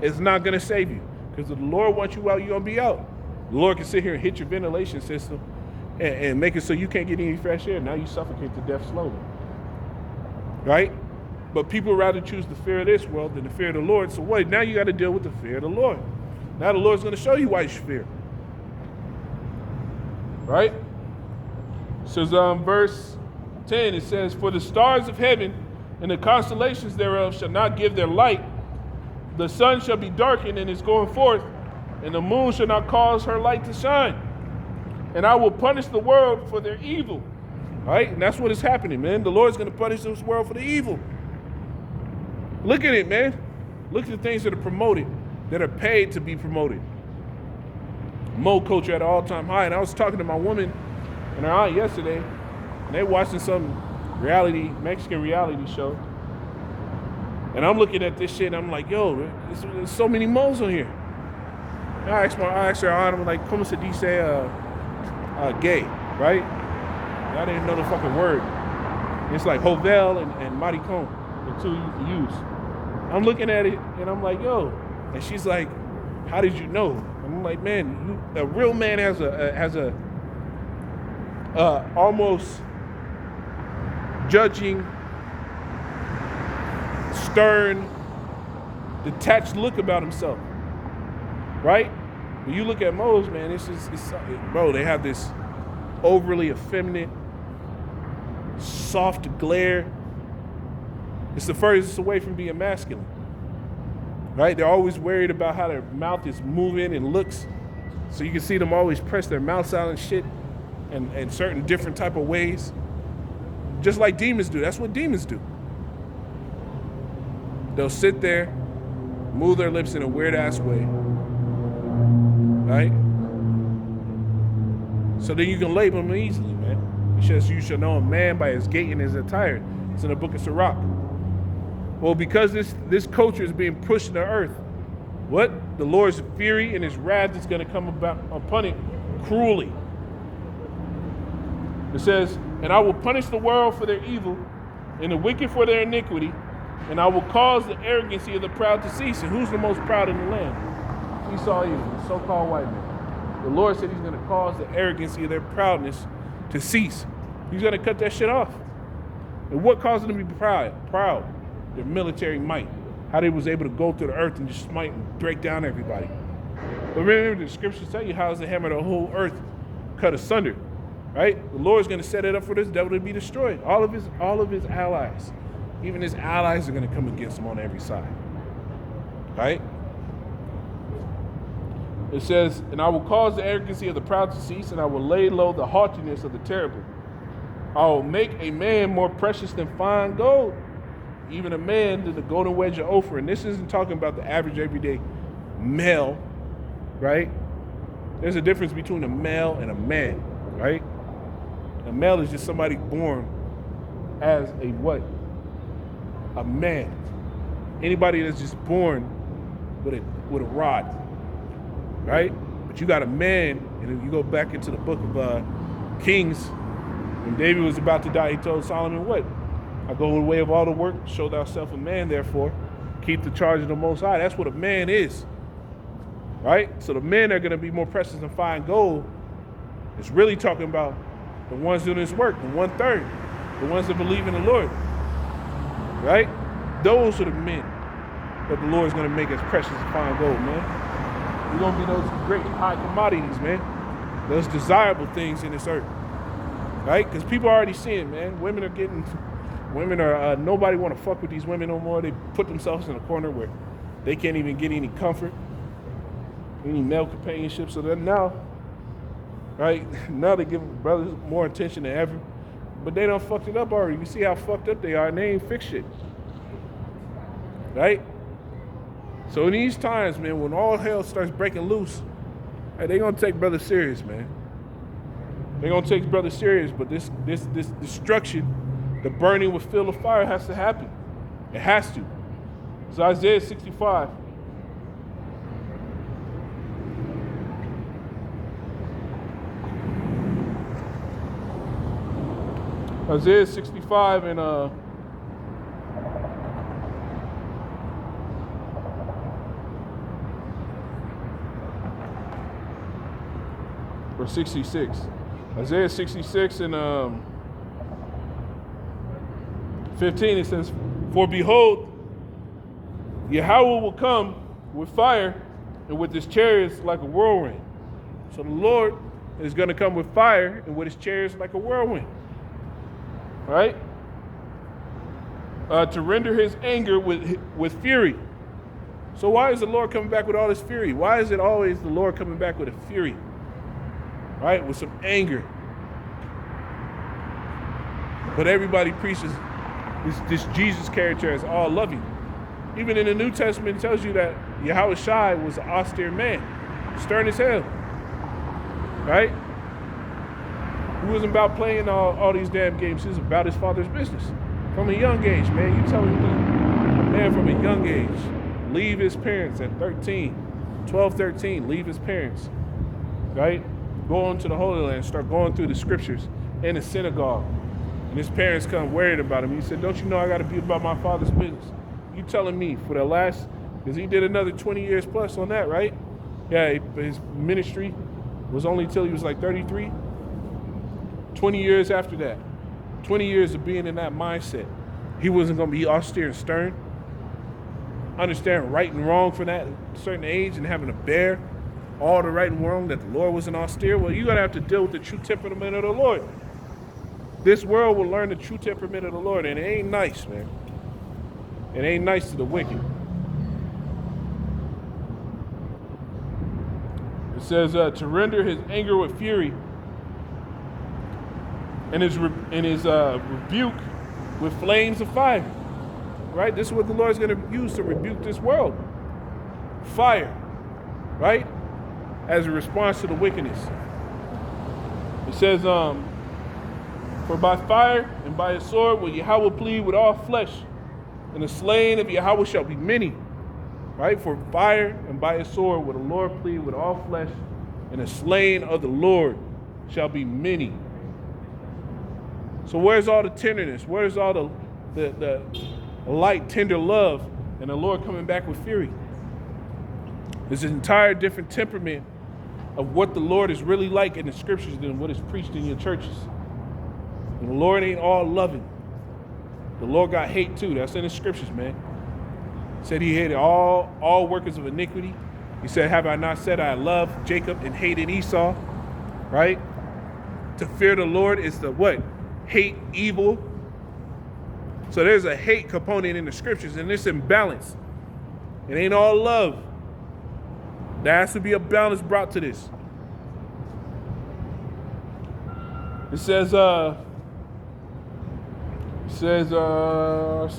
S1: It's not gonna save you. Because if the Lord wants you out, you're gonna be out. The Lord can sit here and hit your ventilation system and make it so you can't get any fresh air. Now you suffocate to death slowly. Right? But people rather choose the fear of this world than the fear of the Lord. So what? Now you got to deal with the fear of the Lord. Now the Lord's going to show you why you should fear. Right? So verse 10, it says, for the stars of heaven and the constellations thereof shall not give their light. The sun shall be darkened in its going forth, and the moon shall not cause her light to shine. And I will punish the world for their evil. Right? And that's what is happening, man. The Lord's going to punish this world for the evil. Look at it, man. Look at the things that are promoted. that are paid to be promoted. Mode culture at an all-time high. And I was talking to my woman and her aunt yesterday, and they watching some Mexican reality show. And I'm looking at this shit, and I'm like, yo, there's so many moles on here. And I asked her aunt, I'm like, ¿Cómo se dice gay, right? And I didn't know the fucking word. It's like Jovel and maricón, the two you can use. I'm looking at it, and I'm like, yo. And she's like, how did you know? And I'm like, man, a real man has a almost judging, stern, detached look about himself, right? When you look at Mose, man, bro, they have this overly effeminate, soft glare. It's the furthest away from being masculine, right? They're always worried about how their mouth is moving and looks. So you can see them always press their mouths out and shit in certain different type of ways. Just like demons do. That's what demons do. They'll sit there, move their lips in a weird ass way, right? So then you can label them easily, man. It says you shall know a man by his gait and his attire. It's in the book of Sirach. Well, because this culture is being pushed to the earth, what? The Lord's fury and his wrath is going to come upon it cruelly. It says, and I will punish the world for their evil and the wicked for their iniquity, and I will cause the arrogancy of the proud to cease. And who's the most proud in the land? Esau, the so-called white man. The Lord said he's going to cause the arrogancy of their proudness to cease. He's going to cut that shit off. And what caused them to be proud? Their military might. How they was able to go through the earth and just smite and break down everybody. But remember, the scriptures tell you how the hammer of the whole earth cut asunder. Right? The Lord's going to set it up for this devil to be destroyed. All of his allies. Even his allies are going to come against him on every side. Right? It says, and I will cause the arrogancy of the proud to cease, and I will lay low the haughtiness of the terrible. I will make a man more precious than fine gold, even a man than the golden wedge of Ophir. And this isn't talking about the average everyday male, right? There's a difference between a male and a man, right? A male is just somebody born as a what? A man. Anybody that's just born with a rod, right? But you got a man, and if you go back into the book of Kings, when David was about to die, he told Solomon what? I go the way of all the work, show thyself a man, therefore, keep the charge of the Most High. That's what a man is, right? So the men are going to be more precious than fine gold. It's really talking about the ones doing this work, the 1/3, the ones that believe in the Lord, right? Those are the men that the Lord is going to make as precious as fine gold, man. We're going to be those great high commodities, man. Those desirable things in this earth, right? Because people are already seeing, man. Women are nobody want to fuck with these women no more. They put themselves in a corner where they can't even get any comfort, any male companionship. So then now, right, now they give brothers more attention than ever. But they done fucked it up already. You see how fucked up they are, and they ain't fixed shit. Right? So in these times, man, when all hell starts breaking loose, hey, they gonna take brothers serious, man. They gonna take brothers serious, but this destruction, the burning with fuel of fire has to happen. It has to. It's Isaiah 65. Isaiah 65 and or 66. Isaiah 66 and 15, it says, for behold, Yahweh will come with fire and with his chariots like a whirlwind. So the Lord is going to come with fire and with his chariots like a whirlwind. Right? To render his anger with fury. So why is the Lord coming back with all this fury? Why is it always the Lord coming back with a fury? Right? With some anger. But everybody preaches this Jesus character as all loving. Even in the New Testament, it tells you that Yahweh Shai was an austere man, stern as hell, right? He wasn't about playing all these damn games. He was about his father's business. From a young age, man. You telling me, a man from a young age, leave his parents at 12, 13, leave his parents, right? Go on to the Holy Land, start going through the scriptures in the synagogue. And his parents come worried about him. He said, don't you know I got to be about my father's business? You telling me for the last, because he did another 20 years plus on that, right? Yeah, his ministry was only till he was like 33. 20 years after that, 20 years of being in that mindset, he wasn't going to be austere and stern, understand right and wrong from that certain age and having to bear all the right and wrong that the Lord wasn't austere. Well, you're going to have to deal with the true temperament of the Lord. This world will learn the true temperament of the Lord, and it ain't nice, man. It ain't nice to the wicked. It says to render his anger with fury and his rebuke with flames of fire. Right? This is what the Lord is going to use to rebuke this world. Fire. Right? As a response to the wickedness. It says, for by fire and by his sword will Yahweh plead with all flesh, and the slain of Yahweh shall be many. Right? For fire and by his sword will the Lord plead with all flesh, and the slain of the Lord shall be many. So where's all the tenderness? Where's all the light, tender love, and the Lord coming back with fury? There's an entire different temperament of what the Lord is really like in the scriptures than what is preached in your churches. And the Lord ain't all loving. The Lord got hate too. That's in the scriptures, man. He said he hated all workers of iniquity. He said, have I not said I love Jacob and hated Esau? Right? To fear the Lord is the what? Hate evil. So there's a hate component in the scriptures, and it's imbalance. It ain't all love. There has to be a balance brought to this. It says, I said I don't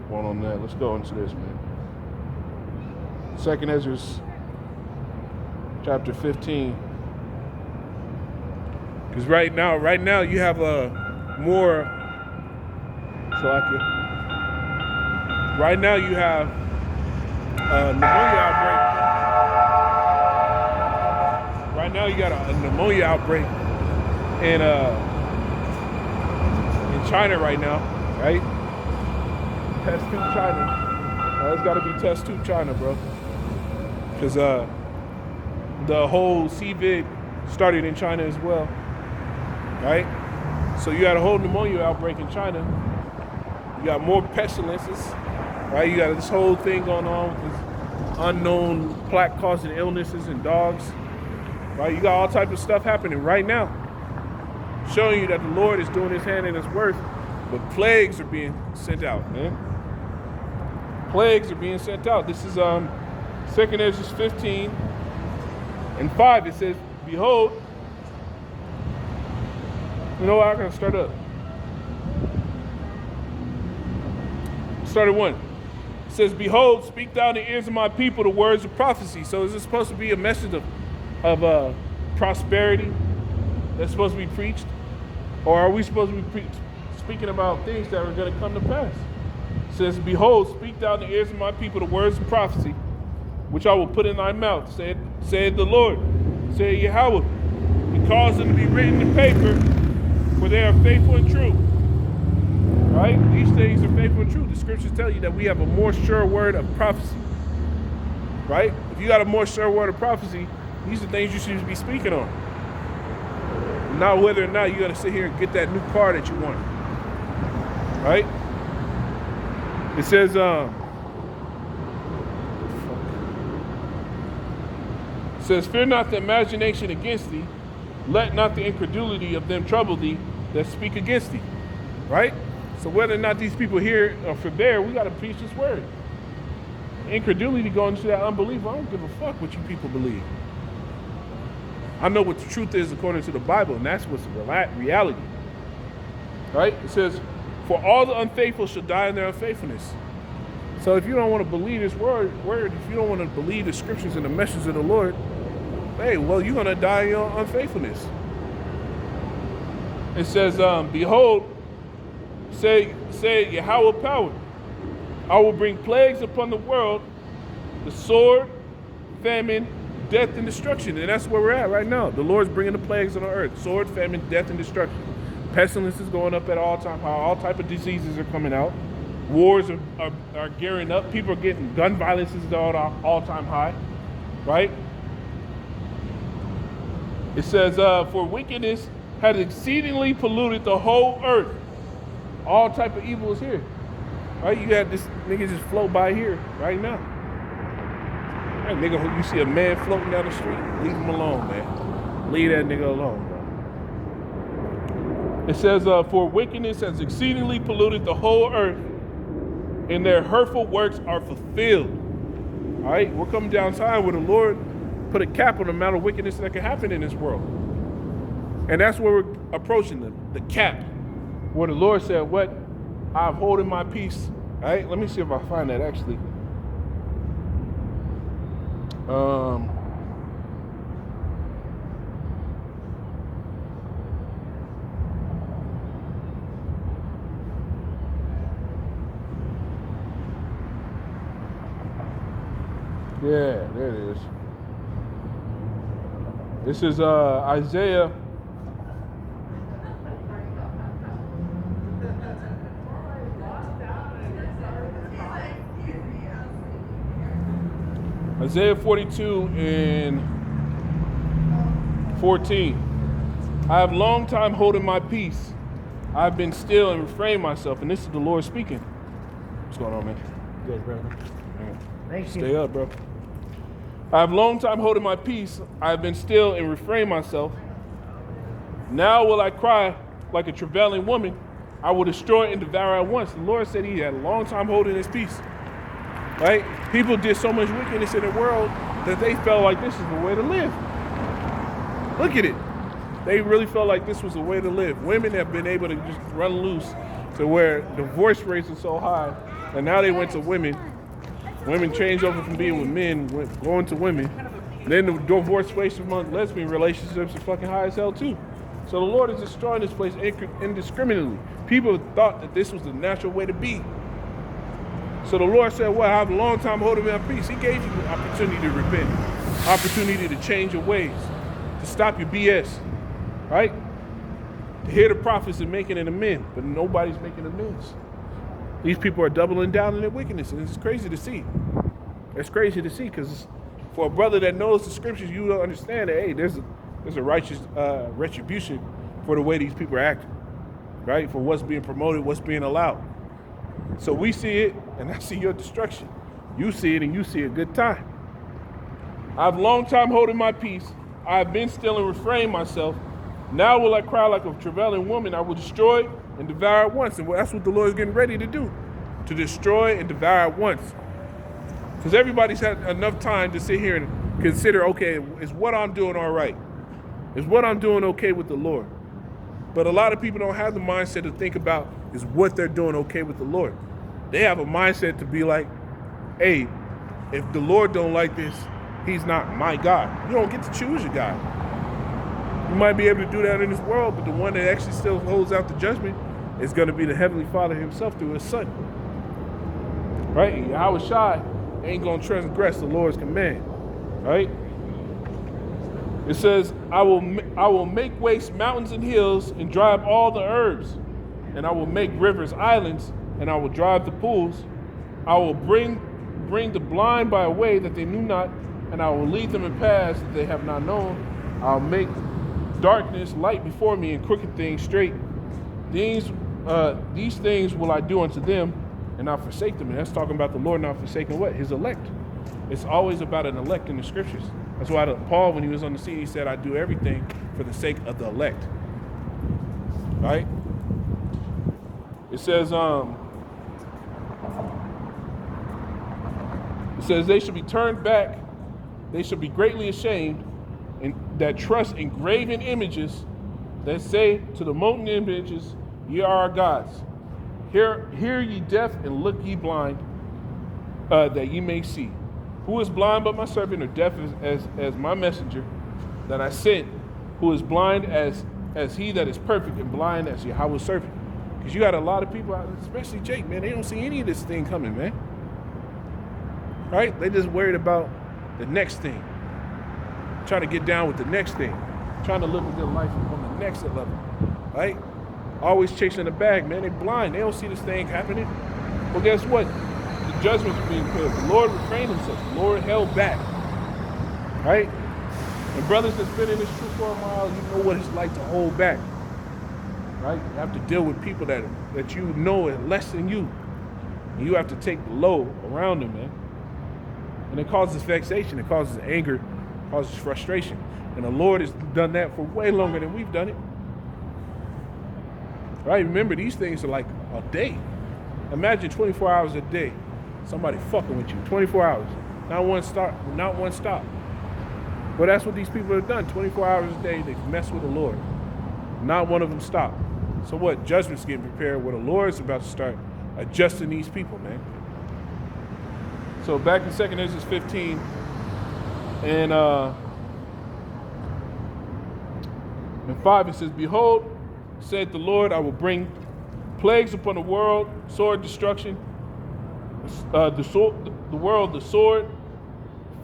S1: want on that. Let's go into this, man. 2nd Ezra chapter 15. Because right now you have more. Right now you have a pneumonia outbreak. Right now you got a pneumonia outbreak in China right now, right? Test tube China. It's got to be test tube China, bro. Because the whole CVID started in China as well, right? So you got a whole pneumonia outbreak in China. You got more pestilences, right? You got this whole thing going on with this unknown plague-causing illnesses in dogs, right? You got all types of stuff happening right now, showing you that the Lord is doing his hand and his work, but plagues are being sent out, man. Plagues are being sent out. This is 2nd Ezra 15 and 5. It says, behold, you know what, I'm going to start up. Start at 1. It says, behold, speak thou in the ears of my people the words of prophecy. So is this supposed to be a message of prosperity that's supposed to be preached? Or are we supposed to be speaking about things that are going to come to pass? It says, behold, speak thou in the ears of my people the words of prophecy, which I will put in thy mouth, said the Lord, said Yahweh, and cause them to be written in paper, for they are faithful and true. Right? These things are faithful and true. The scriptures tell you that we have a more sure word of prophecy. Right? If you got a more sure word of prophecy, these are things you should be speaking on. Not whether or not you're going to sit here and get that new car that you want. Right? It says, fear not the imagination against thee, let not the incredulity of them trouble thee that speak against thee. Right? So whether or not these people here or forbear, we got to preach this word. Incredulity going into that unbelief, I don't give a fuck what you people believe. I know what the truth is according to the Bible, and that's what's the reality. Right? It says, for all the unfaithful shall die in their unfaithfulness. So if you don't want to believe this word, if you don't want to believe the scriptures and the message of the Lord, hey, well, you're going to die in your unfaithfulness. It says, behold, say Yahweh power, I will bring plagues upon the world, the sword, famine, death, and destruction. And that's where we're at right now. The Lord's bringing the plagues on the earth. Sword, famine, death, and destruction. Pestilence is going up at all time. All type of diseases are coming out. Wars are gearing up. People are getting, gun violence is at all-time high. Right? It says, for wickedness has exceedingly polluted the whole earth. All type of evil is here. Right? You got this nigga just float by here right now. That nigga, you see a man floating down the street, leave him alone, man. Leave that nigga alone, bro. It says, for wickedness has exceedingly polluted the whole earth, and their hurtful works are fulfilled. All right? We're coming down time where the Lord put a cap on the amount of wickedness that can happen in this world. And that's where we're approaching the cap, where the Lord said, what? I'm holding my peace. All right? Let me see if I find that actually. Yeah, there it is. This is Isaiah. Isaiah 42 and 14. I have long time holding my peace. I have been still and refrained myself. And this is the Lord speaking. What's going on, man?
S3: Good, brother. Thank you.
S1: Stay up, bro. I have long time holding my peace. I have been still and refrained myself. Now will I cry like a travailing woman. I will destroy and devour at once. The Lord said he had a long time holding his peace. Right? People did so much wickedness in the world that they felt like this is the way to live. Look at it. They really felt like this was the way to live. Women have been able to just run loose to where divorce rates are so high. And now they went to women. Women changed over from being with men, going to women. Then the divorce rates among lesbian relationships are fucking high as hell too. So the Lord is destroying this place indiscriminately. People thought that this was the natural way to be. So the Lord said, well, I have a long time holding my peace. He gave you the opportunity to repent, opportunity to change your ways, to stop your BS, right? To hear the prophets and making an amends, but nobody's making amends. These people are doubling down in their wickedness, and it's crazy to see. It's crazy to see because for a brother that knows the scriptures, you don't understand that, hey, there's a righteous retribution for the way these people are acting, right? For what's being promoted, what's being allowed. So we see it, and I see your destruction. You see it, and you see a good time. I've long time holding my peace. I have been still and refrained myself. Now will I cry like a travailing woman. I will destroy and devour at once. And that's what the Lord is getting ready to do, to destroy and devour at once. Because everybody's had enough time to sit here and consider, okay, is what I'm doing all right? Is what I'm doing okay with the Lord? But a lot of people don't have the mindset to think about is what they're doing okay with the Lord. They have a mindset to be like, hey, if the Lord don't like this, he's not my God. You don't get to choose your God. You might be able to do that in this world, but the one that actually still holds out the judgment is going to be the Heavenly Father himself through his Son. Right? And Yahweh Shai ain't going to transgress the Lord's command. Right? It says, I will make waste mountains and hills and dry up all the herbs. And I will make rivers islands, and I will drive the pools. I will bring the blind by a way that they knew not, and I will lead them in paths that they have not known. I'll make darkness light before me and crooked things straight. These things will I do unto them, and not forsake them. And that's talking about the Lord not forsaking what? His elect. It's always about an elect in the scriptures. That's why Paul, when he was on the scene, he said, I do everything for the sake of the elect. Right? It says, they should be turned back. They should be greatly ashamed, and that trust in graven images that say to the molten images, ye are our gods. Hear ye deaf and look ye blind. that ye may see. Who is blind but my servant, or deaf as my messenger that I sent, who is blind as he that is perfect, and blind as Yahweh's servant? Because you got a lot of people, especially Jake, man, they don't see any of this thing coming, man. Right? They just worried about the next thing. Trying to get down with the next thing. Trying to live a good life on the next level. Right? Always chasing the bag, man. They blind. They don't see this thing happening. Well, guess what? The judgment's being put. The Lord refrained himself. The Lord held back. Right? And brothers that's been in this truth for a while, you know what it's like to hold back. Right? You have to deal with people that you know are less than you. And you have to take the load around them, man. And it causes vexation, it causes anger, it causes frustration. And the Lord has done that for way longer than we've done it. Right? Remember, these things are like a day. Imagine 24 hours a day, somebody fucking with you, 24 hours, not one stop. Well, that's what these people have done, 24 hours a day, they've messed with the Lord. Not one of them stopped. So what? Judgment's getting prepared where the Lord is about to start adjusting these people, man. So back in 2 Ezra 15, and in 5 it says, Behold, said the Lord, I will bring plagues upon the world, sword, destruction, the sword,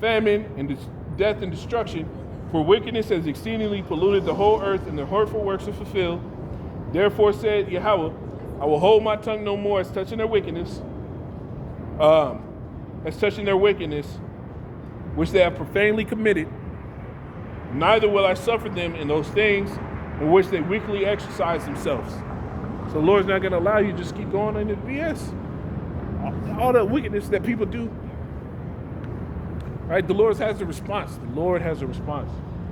S1: famine, and death and destruction, for wickedness has exceedingly polluted the whole earth, and the hurtful works are fulfilled. Therefore said Yahweh, I will hold my tongue no more as touching their wickedness, which they have profanely committed, neither will I suffer them in those things in which they weakly exercise themselves. So the Lord's not going to allow you to just keep going into BS. All the wickedness that people do. Right? The Lord has a response. The Lord has a response.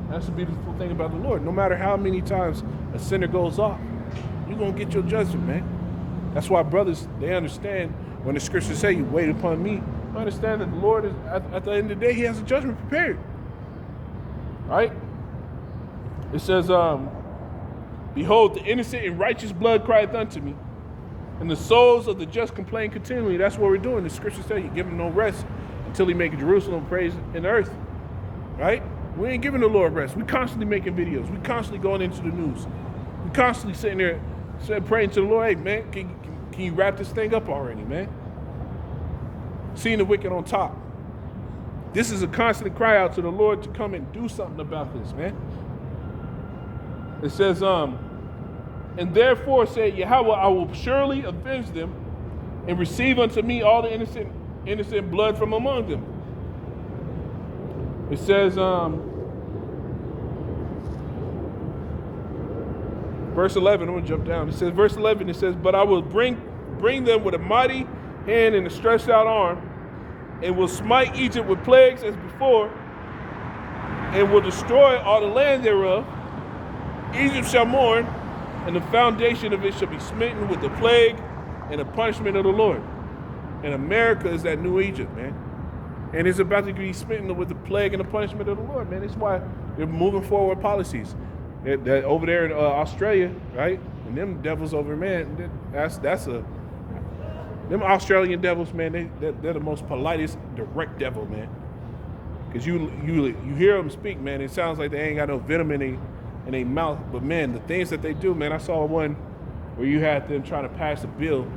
S1: That's the beautiful thing about the Lord. No matter how many times a sinner goes off, you're going to get your judgment, man. That's why brothers, they understand when the scriptures say you wait upon me, I understand that the Lord is, at the end of the day, he has a judgment prepared. Right? It says, Behold, the innocent and righteous blood crieth unto me, and the souls of the just complain continually. That's what we're doing. The scriptures tell you, give him no rest until he make Jerusalem praise in the earth. Right? We ain't giving the Lord rest. We constantly making videos. We constantly going into the news. We constantly sitting there praying to the Lord, hey, man, can you wrap this thing up already, man? Seeing the wicked on top. This is a constant cry out to the Lord to come and do something about this, man. It says, and therefore said Yahweh, I will surely avenge them and receive unto me all the innocent blood from among them. It says, verse 11, I'm going to jump down. It says, verse 11, it says, but I will bring them with a mighty hand and a stretched out arm, and will smite Egypt with plagues as before, and will destroy all the land thereof. Egypt shall mourn, and the foundation of it shall be smitten with the plague and the punishment of the Lord. And America is that new Egypt, man. And it's about to be smitten with the plague and the punishment of the Lord, man. That's why they're moving forward policies. That over there in Australia, right? And them devils over, man, them Australian devils, man, they're the most politest, direct devil, man. Because you hear them speak, man, it sounds like they ain't got no venom in their mouth. But, man, the things that they do, man, I saw one where you had them trying to pass a bill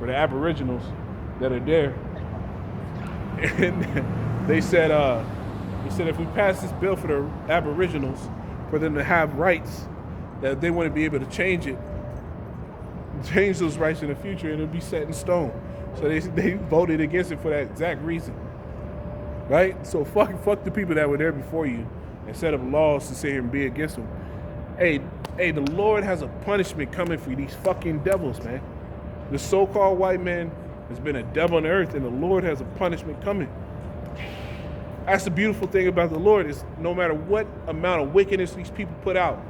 S1: for the Aboriginals that are there. And they said if we pass this bill for the Aboriginals, for them to have rights, that they want to be able to change those rights in the future, and it'll be set in stone. So they voted against it for that exact reason. Right? So fuck the people that were there before you and set up laws to sit here and be against them. Hey, the Lord has a punishment coming for these fucking devils, man. The so-called white man has been a devil on the earth, and the Lord has a punishment coming. That's the beautiful thing about the Lord, is no matter what amount of wickedness these people put out,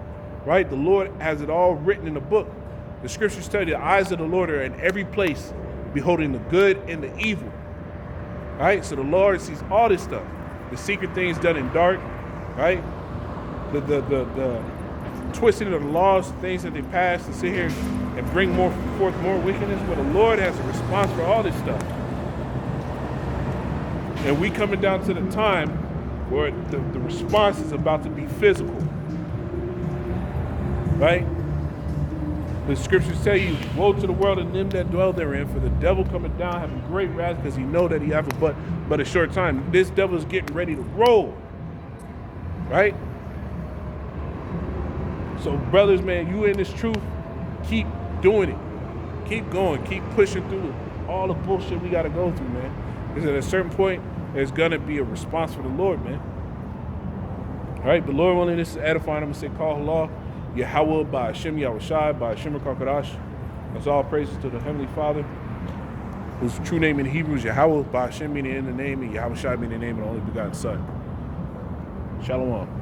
S1: right? The Lord has it all written in the book. The scriptures tell you the eyes of the Lord are in every place, beholding the good and the evil. Right? So the Lord sees all this stuff. The secret things done in dark, right? The twisting of the laws, things that they pass to sit here and bring forth more wickedness. But the Lord has a response for all this stuff. And we coming down to the time where the response is about to be physical. Right? The scriptures tell you, woe to the world and them that dwell therein, for the devil coming down having great wrath, because he know that he have but a short time. This devil is getting ready to roll. Right? So brothers, man, you in this truth, keep doing it. Keep going, keep pushing through all the bullshit we gotta go through, man. Because at a certain point, there's gonna be a response for the Lord, man. All right, but Lord willing, this is edifying. I'm gonna say, call Allah, Yahweh, by Hashem Yahushai, by Hashem Kakadash. That's all praises to the Heavenly Father, whose true name in Hebrew is Yahweh, by Hashem meaning in the name, and Yahushai meaning the name of the only begotten Son. Shalom.